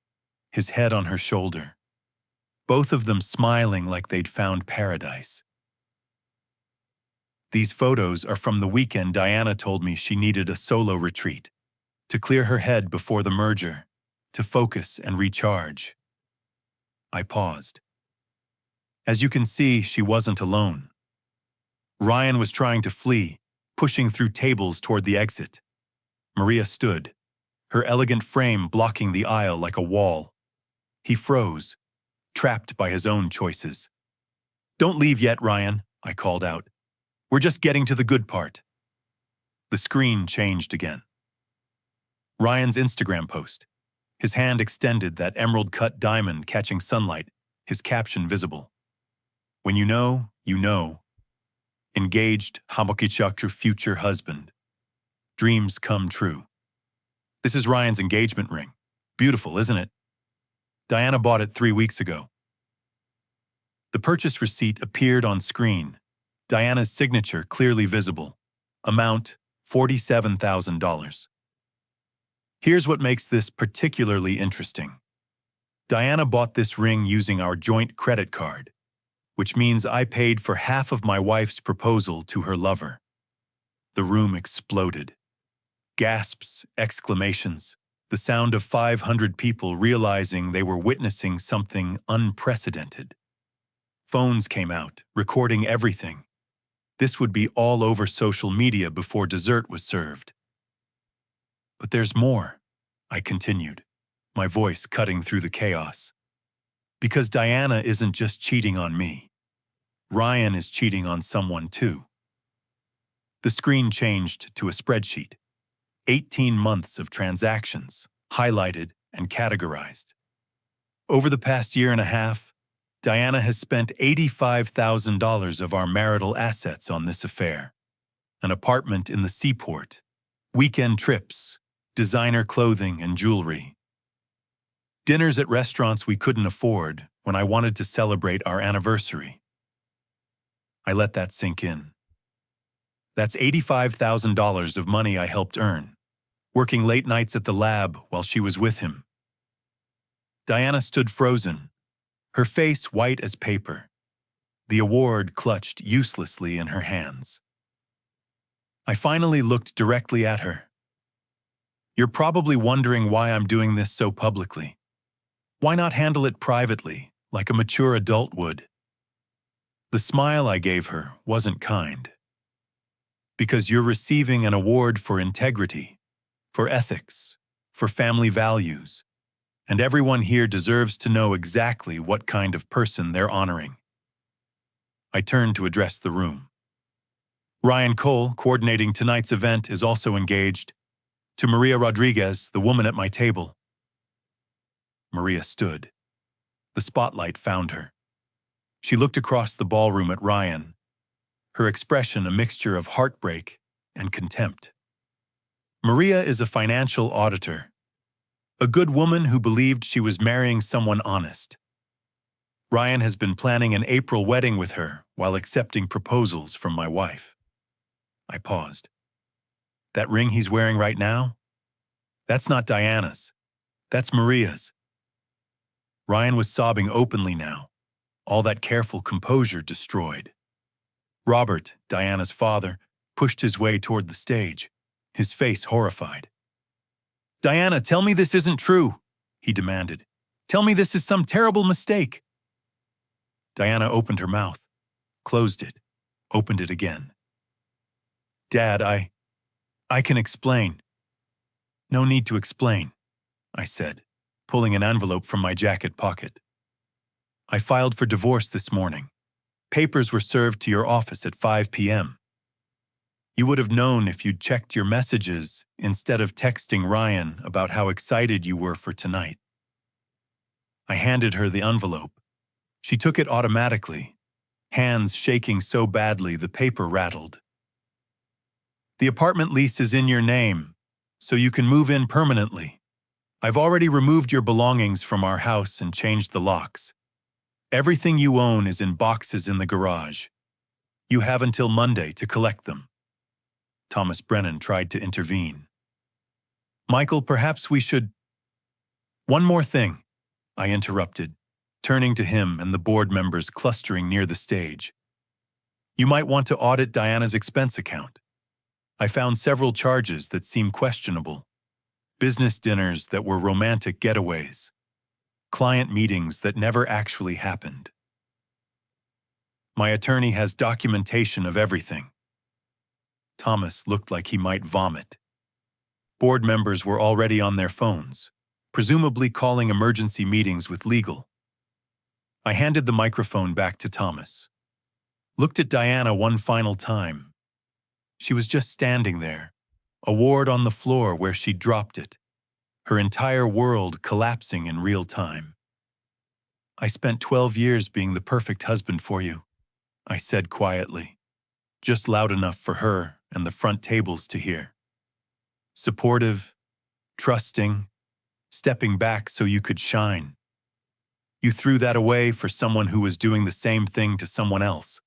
his head on her shoulder. Both of them smiling like they'd found paradise. These photos are from the weekend Diana told me she needed a solo retreat, to clear her head before the merger, to focus and recharge. I paused. As you can see, she wasn't alone. Ryan was trying to flee, pushing through tables toward the exit. Maria stood, her elegant frame blocking the aisle like a wall. He froze, trapped by his own choices. "Don't leave yet, Ryan," I called out. "We're just getting to the good part." The screen changed again. Ryan's Instagram post, his hand extended, that emerald-cut diamond catching sunlight, his caption visible. "When you know, you know. Engaged Hamokichaktu future husband. Dreams come true." This is Ryan's engagement ring. Beautiful, isn't it? Diana bought it 3 weeks ago. The purchase receipt appeared on screen, Diana's signature clearly visible. Amount, $47,000. Here's what makes this particularly interesting. Diana bought this ring using our joint credit card, which means I paid for half of my wife's proposal to her lover. The room exploded. Gasps, exclamations, the sound of 500 people realizing they were witnessing something unprecedented. Phones came out, recording everything. This would be all over social media before dessert was served. "But there's more," I continued, my voice cutting through the chaos. "Because Diana isn't just cheating on me. Ryan is cheating on someone too." The screen changed to a spreadsheet. 18 months of transactions, highlighted and categorized. Over the past year and a half, Diana has spent $85,000 of our marital assets on this affair. An apartment in the seaport, weekend trips, designer clothing and jewelry. Dinners at restaurants we couldn't afford when I wanted to celebrate our anniversary. I let that sink in. That's $85,000 of money I helped earn, working late nights at the lab while she was with him. Diana stood frozen, her face white as paper, the award clutched uselessly in her hands. I finally looked directly at her. "You're probably wondering why I'm doing this so publicly. Why not handle it privately, like a mature adult would?" The smile I gave her wasn't kind. "Because you're receiving an award for integrity, for ethics, for family values, and everyone here deserves to know exactly what kind of person they're honoring." I turned to address the room. Ryan Cole, coordinating tonight's event, is also engaged. To Maria Rodriguez, the woman at my table. Maria stood. The spotlight found her. She looked across the ballroom at Ryan, her expression a mixture of heartbreak and contempt. Maria is a financial auditor, a good woman who believed she was marrying someone honest. Ryan has been planning an April wedding with her while accepting proposals from my wife. I paused. "That ring he's wearing right now? That's not Diana's. That's Maria's." Ryan was sobbing openly now, all that careful composure destroyed. Robert, Diana's father, pushed his way toward the stage, his face horrified. "Diana, tell me this isn't true," he demanded. "Tell me this is some terrible mistake." Diana opened her mouth, closed it, opened it again. "Dad, I can explain." "No need to explain," I said, pulling an envelope from my jacket pocket. "I filed for divorce this morning. Papers were served to your office at 5 p.m. You would have known if you'd checked your messages instead of texting Ryan about how excited you were for tonight." I handed her the envelope. She took it automatically, hands shaking so badly the paper rattled. "The apartment lease is in your name, so you can move in permanently. I've already removed your belongings from our house and changed the locks. Everything you own is in boxes in the garage. You have until Monday to collect them." Thomas Brennan tried to intervene. "Michael, perhaps we should—" "One more thing," I interrupted, turning to him and the board members clustering near the stage. "You might want to audit Diana's expense account. I found several charges that seem questionable. Business dinners that were romantic getaways. Client meetings that never actually happened. My attorney has documentation of everything." Thomas looked like he might vomit. Board members were already on their phones, presumably calling emergency meetings with legal. I handed the microphone back to Thomas. Looked at Diana one final time. She was just standing there, award on the floor where she dropped it, her entire world collapsing in real time. "I spent 12 years being the perfect husband for you," I said quietly, just loud enough for her and the front tables to hear. "Supportive, trusting, stepping back so you could shine. You threw that away for someone who was doing the same thing to someone else."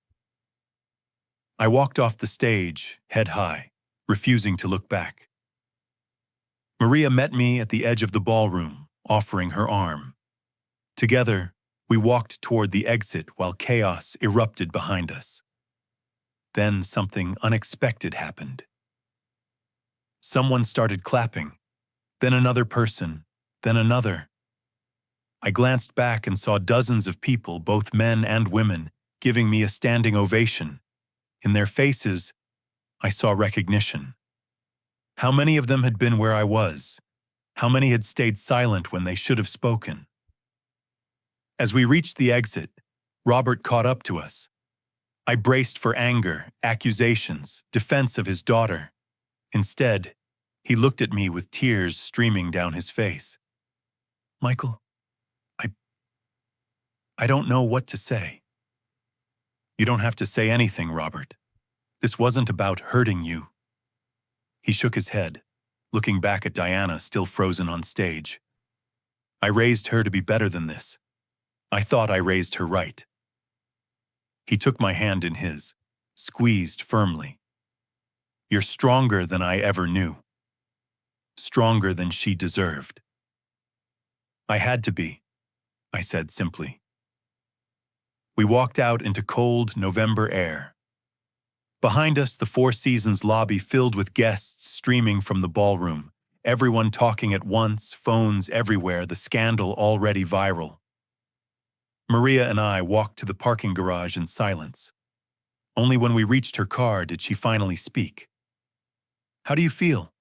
I walked off the stage, head high, refusing to look back. Maria met me at the edge of the ballroom, offering her arm. Together, we walked toward the exit while chaos erupted behind us. Then something unexpected happened. Someone started clapping, then another person, then another. I glanced back and saw dozens of people, both men and women, giving me a standing ovation. In their faces, I saw recognition. How many of them had been where I was? How many had stayed silent when they should have spoken? As we reached the exit, Robert caught up to us. I braced for anger, accusations, defense of his daughter. Instead, he looked at me with tears streaming down his face. "Michael, I don't know what to say." "You don't have to say anything, Robert. This wasn't about hurting you." He shook his head, looking back at Diana still frozen on stage. "I raised her to be better than this. I thought I raised her right." He took my hand in his, squeezed firmly. "You're stronger than I ever knew. Stronger than she deserved." "I had to be," I said simply. We walked out into cold November air. Behind us, the Four Seasons lobby filled with guests streaming from the ballroom, everyone talking at once, phones everywhere, the scandal already viral. Maria and I walked to the parking garage in silence. Only when we reached her car did she finally speak. "How do you feel?"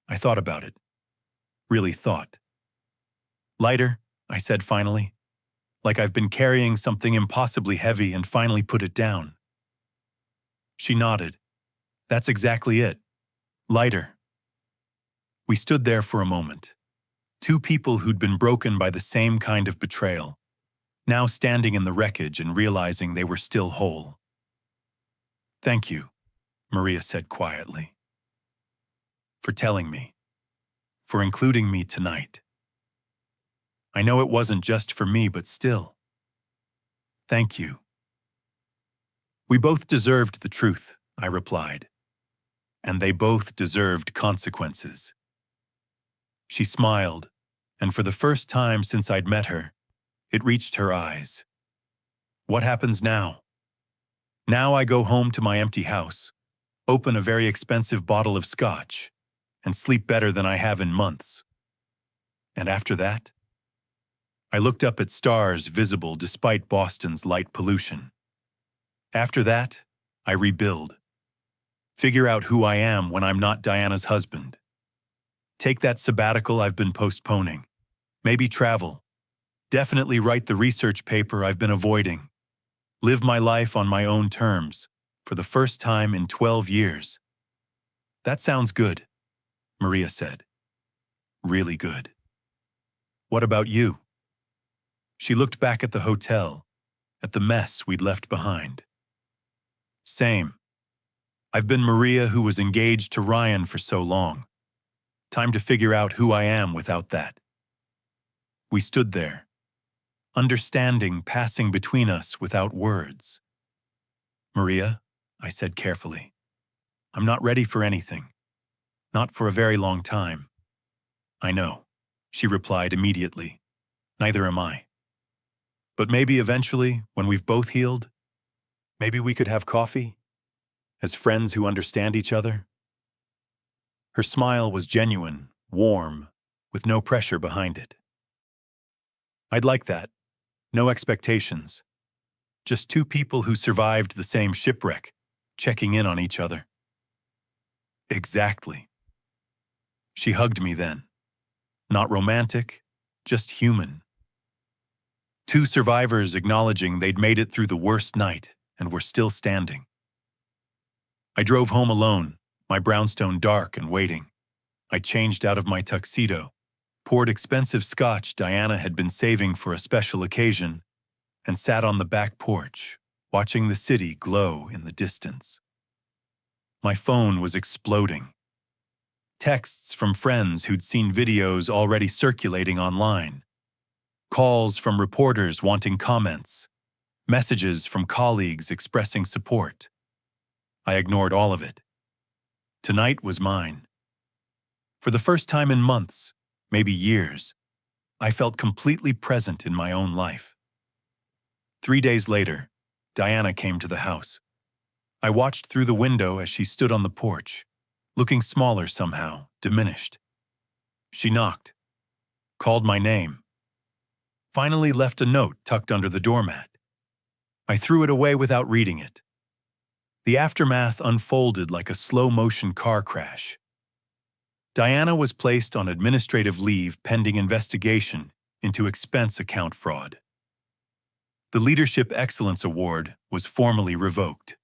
I thought about it. Really thought. "Lighter," I said finally. "Like I've been carrying something impossibly heavy and finally put it down." She nodded. "That's exactly it. Lighter." We stood there for a moment. Two people who'd been broken by the same kind of betrayal, now standing in the wreckage and realizing they were still whole. "Thank you," Maria said quietly. "For telling me. For including me tonight. I know it wasn't just for me, but still. Thank you." "We both deserved the truth," I replied. "And they both deserved consequences." She smiled, and for the first time since I'd met her, it reached her eyes. "What happens now?" "Now I go home to my empty house, open a very expensive bottle of scotch, and sleep better than I have in months. And after that?" I looked up at stars visible despite Boston's light pollution. "After that, I rebuild. Figure out who I am when I'm not Diana's husband. Take that sabbatical I've been postponing. Maybe travel. Definitely write the research paper I've been avoiding. Live my life on my own terms, for the first time in 12 years. That sounds good," Maria said. "Really good. What about you?" She looked back at the hotel, at the mess we'd left behind. "Same. I've been Maria who was engaged to Ryan for so long. Time to figure out who I am without that." We stood there, understanding passing between us without words. "Maria," I said carefully, "I'm not ready for anything. Not for a very long time." "I know," she replied immediately. "Neither am I. But maybe eventually, when we've both healed, maybe we could have coffee, as friends who understand each other." Her smile was genuine, warm, with no pressure behind it. "I'd like that. No expectations. Just two people who survived the same shipwreck, checking in on each other." "Exactly." She hugged me then. Not romantic, just human. Two survivors acknowledging they'd made it through the worst night and were still standing. I drove home alone, my brownstone dark and waiting. I changed out of my tuxedo, poured expensive scotch Diana had been saving for a special occasion, and sat on the back porch, watching the city glow in the distance. My phone was exploding. Texts from friends who'd seen videos already circulating online. Calls from reporters wanting comments. Messages from colleagues expressing support. I ignored all of it. Tonight was mine. For the first time in months, maybe years, I felt completely present in my own life. 3 days later, Diana came to the house. I watched through the window as she stood on the porch, looking smaller somehow, diminished. She knocked, called my name, finally left a note tucked under the doormat. I threw it away without reading it. The aftermath unfolded like a slow-motion car crash. Diana was placed on administrative leave pending investigation into expense account fraud. The Leadership Excellence Award was formally revoked.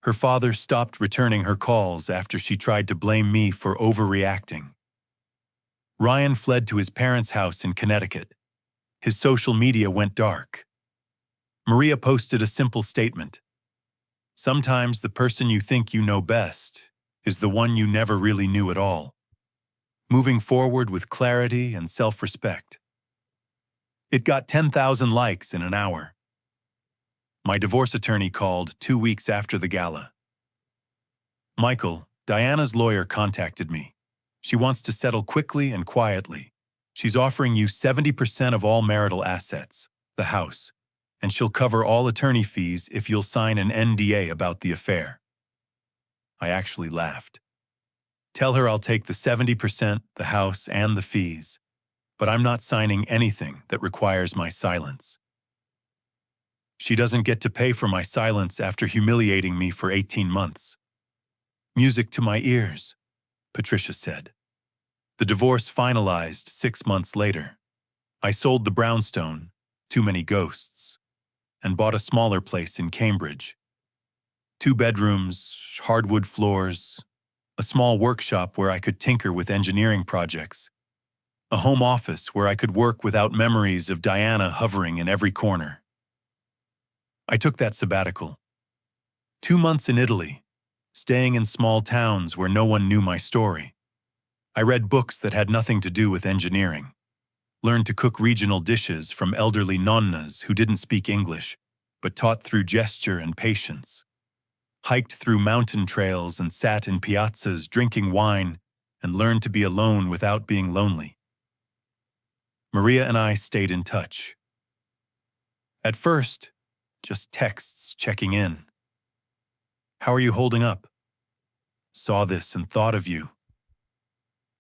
Her father stopped returning her calls after she tried to blame me for overreacting. Ryan fled to his parents' house in Connecticut. His social media went dark. Maria posted a simple statement. "Sometimes the person you think you know best is the one you never really knew at all." Moving forward with clarity and self-respect. It got 10,000 likes in an hour. My divorce attorney called 2 weeks after the gala. "Michael, Diana's lawyer contacted me. She wants to settle quickly and quietly. She's offering you 70% of all marital assets, the house, and she'll cover all attorney fees if you'll sign an NDA about the affair. I actually laughed. Tell her I'll take the 70%, the house, and the fees, but I'm not signing anything that requires my silence. She doesn't get to pay for my silence after humiliating me for 18 months. Music to my ears, Patricia said. The divorce finalized 6 months later. I sold the brownstone, too many ghosts, and bought a smaller place in Cambridge. 2 bedrooms, hardwood floors, a small workshop where I could tinker with engineering projects, a home office where I could work without memories of Diana hovering in every corner. I took that sabbatical. 2 months in Italy, staying in small towns where no one knew my story. I read books that had nothing to do with engineering, learned to cook regional dishes from elderly nonnas who didn't speak English, but taught through gesture and patience, hiked through mountain trails and sat in piazzas drinking wine and learned to be alone without being lonely. Maria and I stayed in touch. At first, just texts checking in. How are you holding up? Saw this and thought of you.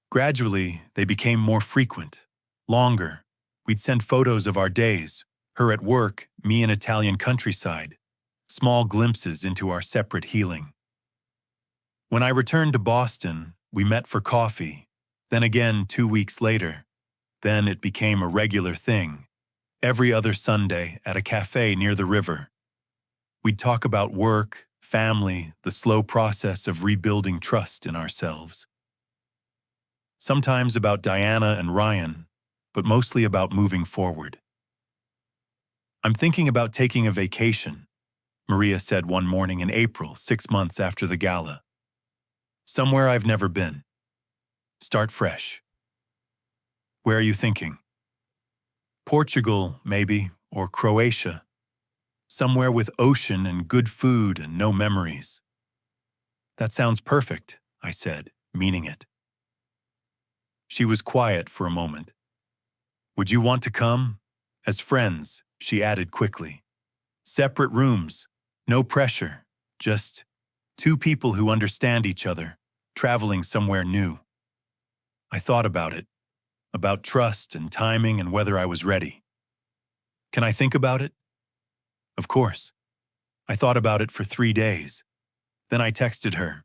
Gradually, they became more frequent, longer. We'd send photos of our days, her at work, me in Italian countryside, small glimpses into our separate healing. When I returned to Boston, we met for coffee, then again 2 weeks later. Then it became a regular thing, every other Sunday at a cafe near the river. We'd talk about work, family, the slow process of rebuilding trust in ourselves. Sometimes about Diana and Ryan, but mostly about moving forward. I'm thinking about taking a vacation, Maria said one morning in April, 6 months after the gala. Somewhere I've never been. Start fresh. Where are you thinking? Portugal, maybe, or Croatia. Somewhere with ocean and good food and no memories. That sounds perfect, I said, meaning it. She was quiet for a moment. Would you want to come? As friends, she added quickly. Separate rooms, no pressure, just 2 people who understand each other, traveling somewhere new. I thought about it, about trust and timing and whether I was ready. Can I think about it? Of course. I thought about it for 3 days. Then I texted her.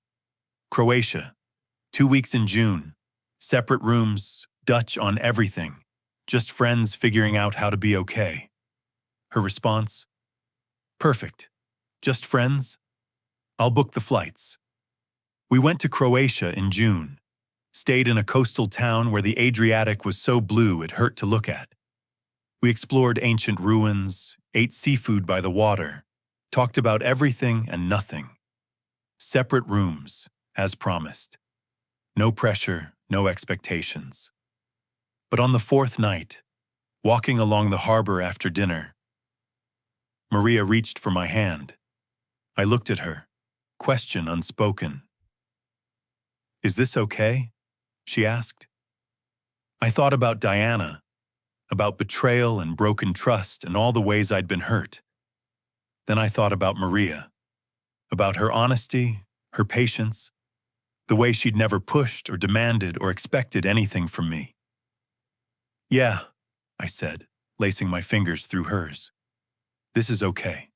Croatia, 2 weeks in June. Separate rooms, Dutch on everything, just friends figuring out how to be okay. Her response? Perfect. Just friends? I'll book the flights. We went to Croatia in June, stayed in a coastal town where the Adriatic was so blue it hurt to look at. We explored ancient ruins, ate seafood by the water, talked about everything and nothing. Separate rooms, as promised. No pressure, no expectations. But on the 4th night, walking along the harbor after dinner, Maria reached for my hand. I looked at her, question unspoken. Is this okay? She asked. I thought about Diana, about betrayal and broken trust and all the ways I'd been hurt. Then I thought about Maria, about her honesty, her patience, the way she'd never pushed or demanded or expected anything from me. Yeah, I said, lacing my fingers through hers. This is okay.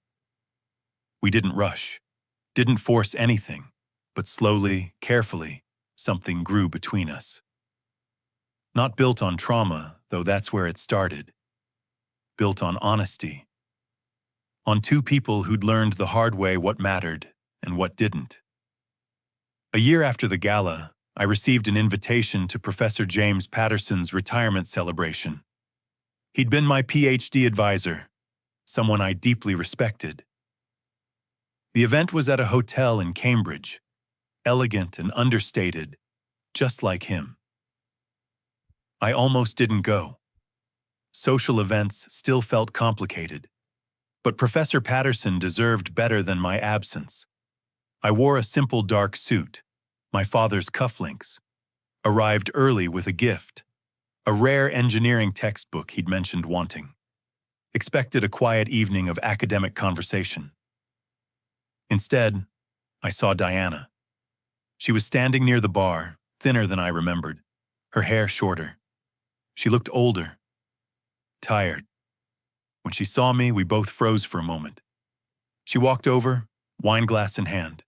We didn't rush, didn't force anything, but slowly, carefully, something grew between us. Not built on trauma, though that's where it started. Built on honesty. On 2 people who'd learned the hard way what mattered and what didn't. A year after the gala, I received an invitation to Professor James Patterson's retirement celebration. He'd been my PhD advisor, someone I deeply respected. The event was at a hotel in Cambridge, elegant and understated, just like him. I almost didn't go. Social events still felt complicated, but Professor Patterson deserved better than my absence. I wore a simple dark suit, my father's cufflinks, arrived early with a gift, a rare engineering textbook he'd mentioned wanting. expected a quiet evening of academic conversation. Instead, I saw Diana. She was standing near the bar, thinner than I remembered, her hair shorter. She looked older, tired. When she saw me, we both froze for a moment. She walked over, wine glass in hand.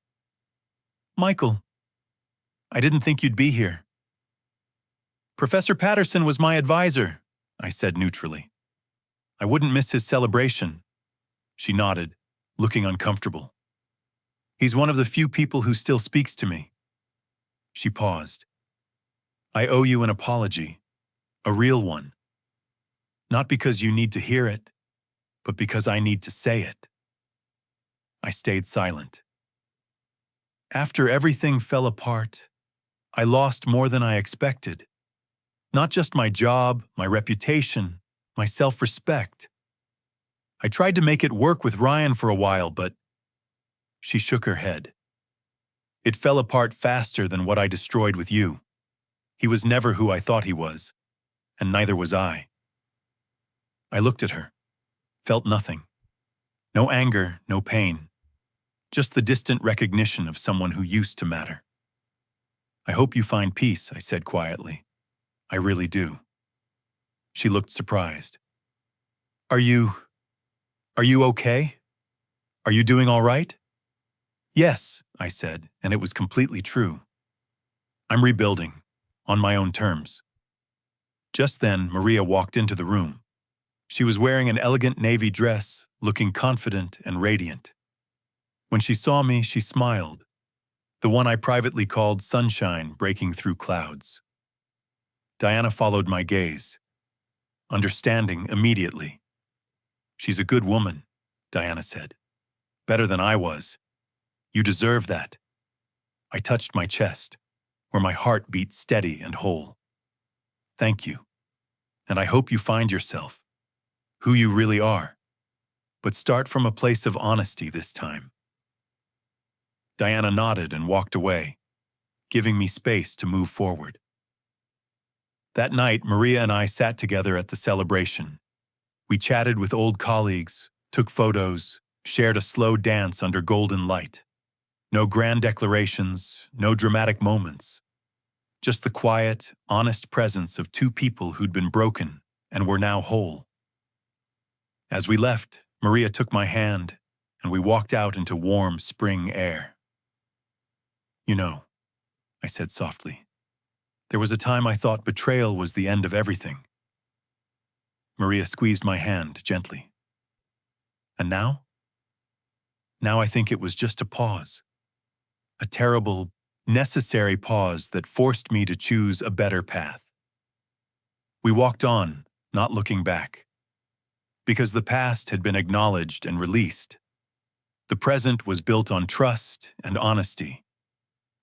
"Michael, I didn't think you'd be here." "Professor Patterson was my advisor," I said neutrally. "I wouldn't miss his celebration." She nodded, looking uncomfortable. "He's one of the few people who still speaks to me." She paused. "I owe you an apology, a real one. Not because you need to hear it, but because I need to say it." I stayed silent. After everything fell apart, I lost more than I expected. Not just my job, my reputation, my self-respect. I tried to make it work with Ryan for a while, but she shook her head. "It fell apart faster than what I destroyed with you. He was never who I thought he was, and neither was I." I looked at her, felt nothing. No anger, no pain. Just the distant recognition of someone who used to matter. "I hope you find peace," I said quietly. "I really do." She looked surprised. Are you okay? Are you doing all right?" "Yes," I said, and it was completely true. "I'm rebuilding, on my own terms." Just then, Maria walked into the room. She was wearing an elegant navy dress, looking confident and radiant. When she saw me, she smiled, the one I privately called sunshine breaking through clouds. Diana followed my gaze, understanding immediately. "She's a good woman," Diana said. "Better than I was. You deserve that." I touched my chest, where my heart beat steady and whole. "Thank you. And I hope you find yourself, who you really are. But start from a place of honesty this time." Diana nodded and walked away, giving me space to move forward. That night, Maria and I sat together at the celebration. We chatted with old colleagues, took photos, shared a slow dance under golden light. No grand declarations, no dramatic moments. Just the quiet, honest presence of two people who'd been broken and were now whole. As we left, Maria took my hand, and we walked out into warm spring air. "You know," I said softly, "there was a time I thought betrayal was the end of everything." Maria squeezed my hand gently. "And now?" "Now I think it was just a pause. A terrible, necessary pause that forced me to choose a better path." We walked on, not looking back. Because the past had been acknowledged and released. The present was built on trust and honesty.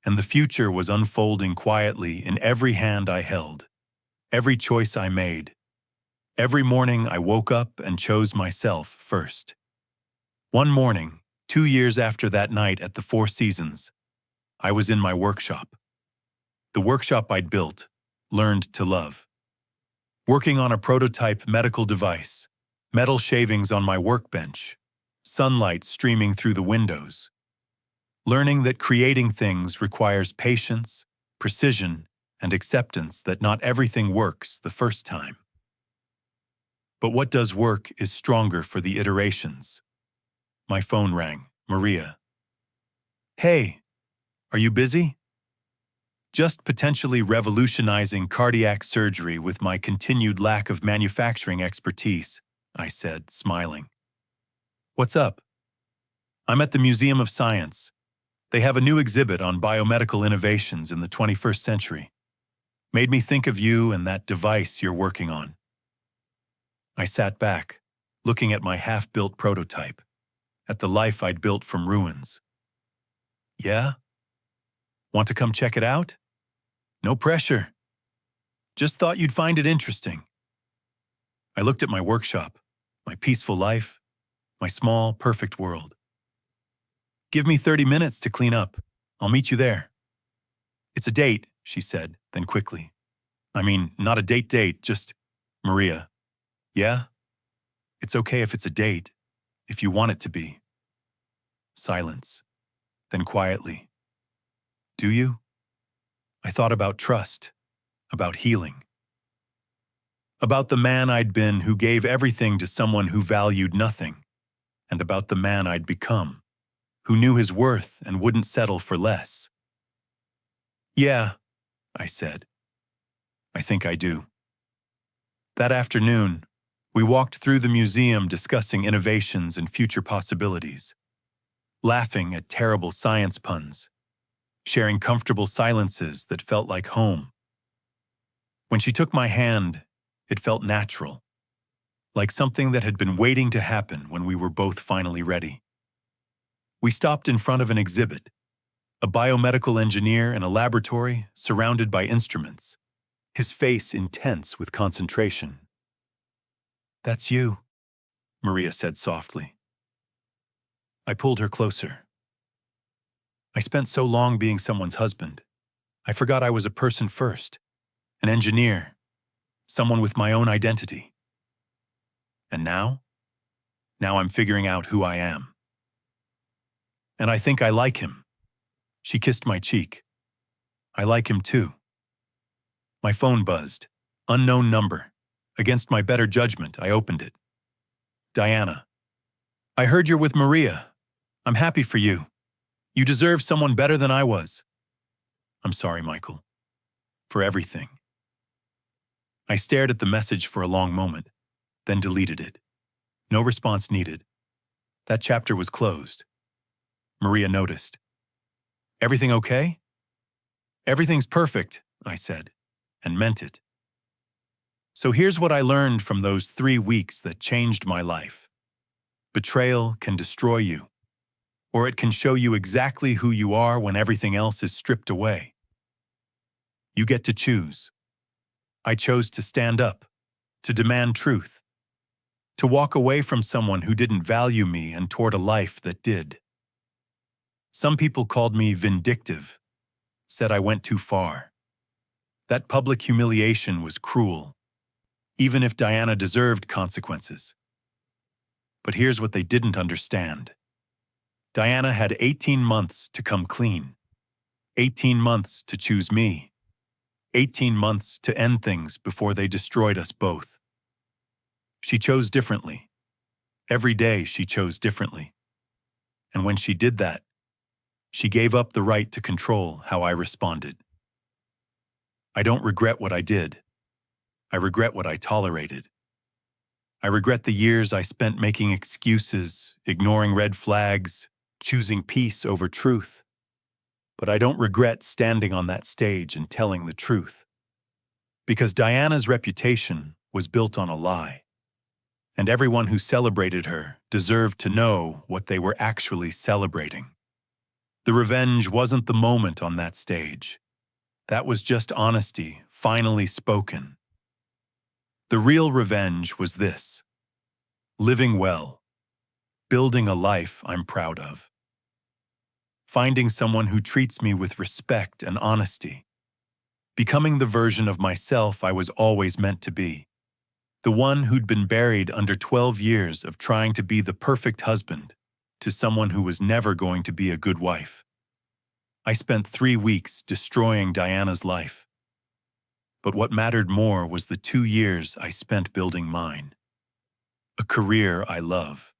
And the future was unfolding quietly in every hand I held, every choice I made. Every morning I woke up and chose myself first. One morning, 2 years after that night at the Four Seasons, I was in my workshop. The workshop I'd built, learned to love. Working on a prototype medical device, metal shavings on my workbench, sunlight streaming through the windows. Learning that creating things requires patience, precision, and acceptance that not everything works the first time. But what does work is stronger for the iterations. My phone rang. Maria. "Hey, are you busy?" "Just potentially revolutionizing cardiac surgery with my continued lack of manufacturing expertise," I said, smiling. "What's up?" "I'm at the Museum of Science. They have a new exhibit on biomedical innovations in the 21st century. Made me think of you and that device you're working on." I sat back, looking at my half-built prototype, at the life I'd built from ruins. "Yeah? Want to come check it out?" "No pressure. Just thought you'd find it interesting." I looked at my workshop, my peaceful life, my small, perfect world. "Give me 30 minutes to clean up. I'll meet you there." "It's a date," she said, then quickly. "I mean, not a date, just Maria." "Yeah?" It's okay if it's a date, if you want it to be. Silence. Then quietly. Do you? I thought about trust, about healing. About the man I'd been who gave everything to someone who valued nothing, and about the man I'd become, who knew his worth and wouldn't settle for less. Yeah, I said. I think I do. That afternoon, we walked through the museum discussing innovations and future possibilities, laughing at terrible science puns, sharing comfortable silences that felt like home. When she took my hand, it felt natural, like something that had been waiting to happen when we were both finally ready. We stopped in front of an exhibit, a biomedical engineer in a laboratory surrounded by instruments, his face intense with concentration. That's you, Maria said softly. I pulled her closer. I spent so long being someone's husband. I forgot I was a person first, an engineer, someone with my own identity. And now I'm figuring out who I am. And I think I like him. She kissed my cheek. I like him too. My phone buzzed. Unknown number. Against my better judgment, I opened it. Diana. I heard you're with Maria. I'm happy for you. You deserve someone better than I was. I'm sorry, Michael. For everything. I stared at the message for a long moment, then deleted it. No response needed. That chapter was closed. Maria noticed. Everything okay? Everything's perfect, I said, and meant it. So here's what I learned from those 3 weeks that changed my life. Betrayal can destroy you, or it can show you exactly who you are when everything else is stripped away. You get to choose. I chose to stand up, to demand truth, to walk away from someone who didn't value me and toward a life that did. Some people called me vindictive, said I went too far. That public humiliation was cruel, even if Diana deserved consequences. But here's what they didn't understand. Diana had 18 months to come clean, 18 months to choose me, 18 months to end things before they destroyed us both. She chose differently. Every day she chose differently. And when she did that, she gave up the right to control how I responded. I don't regret what I did. I regret what I tolerated. I regret the years I spent making excuses, ignoring red flags, choosing peace over truth. But I don't regret standing on that stage and telling the truth. Because Diana's reputation was built on a lie. And everyone who celebrated her deserved to know what they were actually celebrating. The revenge wasn't the moment on that stage. That was just honesty, finally spoken. The real revenge was this: living well, building a life I'm proud of, finding someone who treats me with respect and honesty, becoming the version of myself I was always meant to be, the one who'd been buried under 12 years of trying to be the perfect husband to someone who was never going to be a good wife. I spent 3 weeks destroying Diana's life. But what mattered more was the 2 years I spent building mine. A career I love.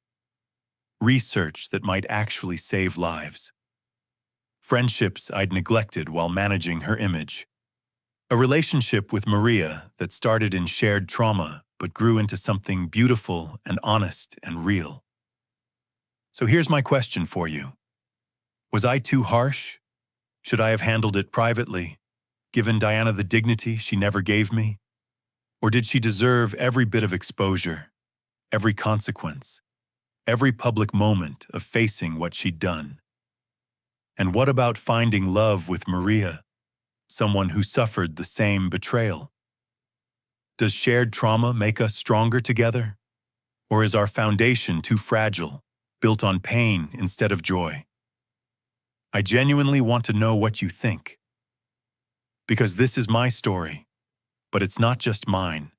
Research that might actually save lives. Friendships I'd neglected while managing her image. A relationship with Maria that started in shared trauma but grew into something beautiful and honest and real. So here's my question for you. Was I too harsh? Should I have handled it privately, given Diana the dignity she never gave me? Or did she deserve every bit of exposure, every consequence, every public moment of facing what she'd done? And what about finding love with Maria, someone who suffered the same betrayal? Does shared trauma make us stronger together? Or is our foundation too fragile, built on pain instead of joy? I genuinely want to know what you think. Because this is my story, but it's not just mine.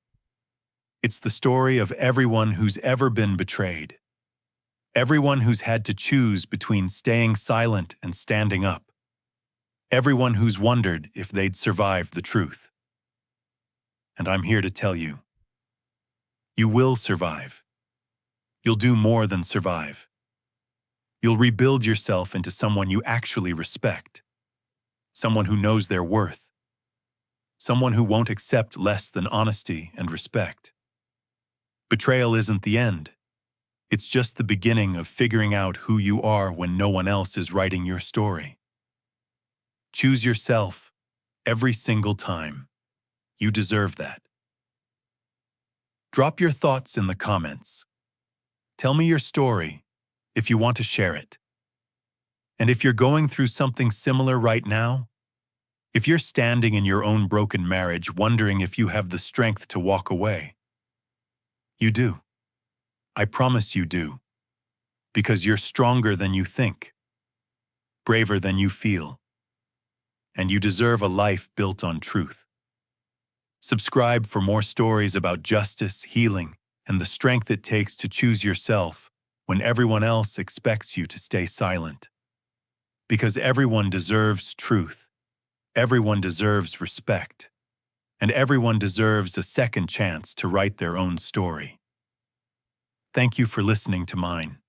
It's the story of everyone who's ever been betrayed. Everyone who's had to choose between staying silent and standing up. Everyone who's wondered if they'd survive the truth. And I'm here to tell you, you will survive. You'll do more than survive. You'll rebuild yourself into someone you actually respect. Someone who knows their worth. Someone who won't accept less than honesty and respect. Betrayal isn't the end. It's just the beginning of figuring out who you are when no one else is writing your story. Choose yourself every single time. You deserve that. Drop your thoughts in the comments. Tell me your story if you want to share it. And if you're going through something similar right now, if you're standing in your own broken marriage wondering if you have the strength to walk away, you do. I promise you do. Because you're stronger than you think, braver than you feel, and you deserve a life built on truth. Subscribe for more stories about justice, healing, and the strength it takes to choose yourself when everyone else expects you to stay silent. Because everyone deserves truth, everyone deserves respect, and everyone deserves a second chance to write their own story. Thank you for listening to mine.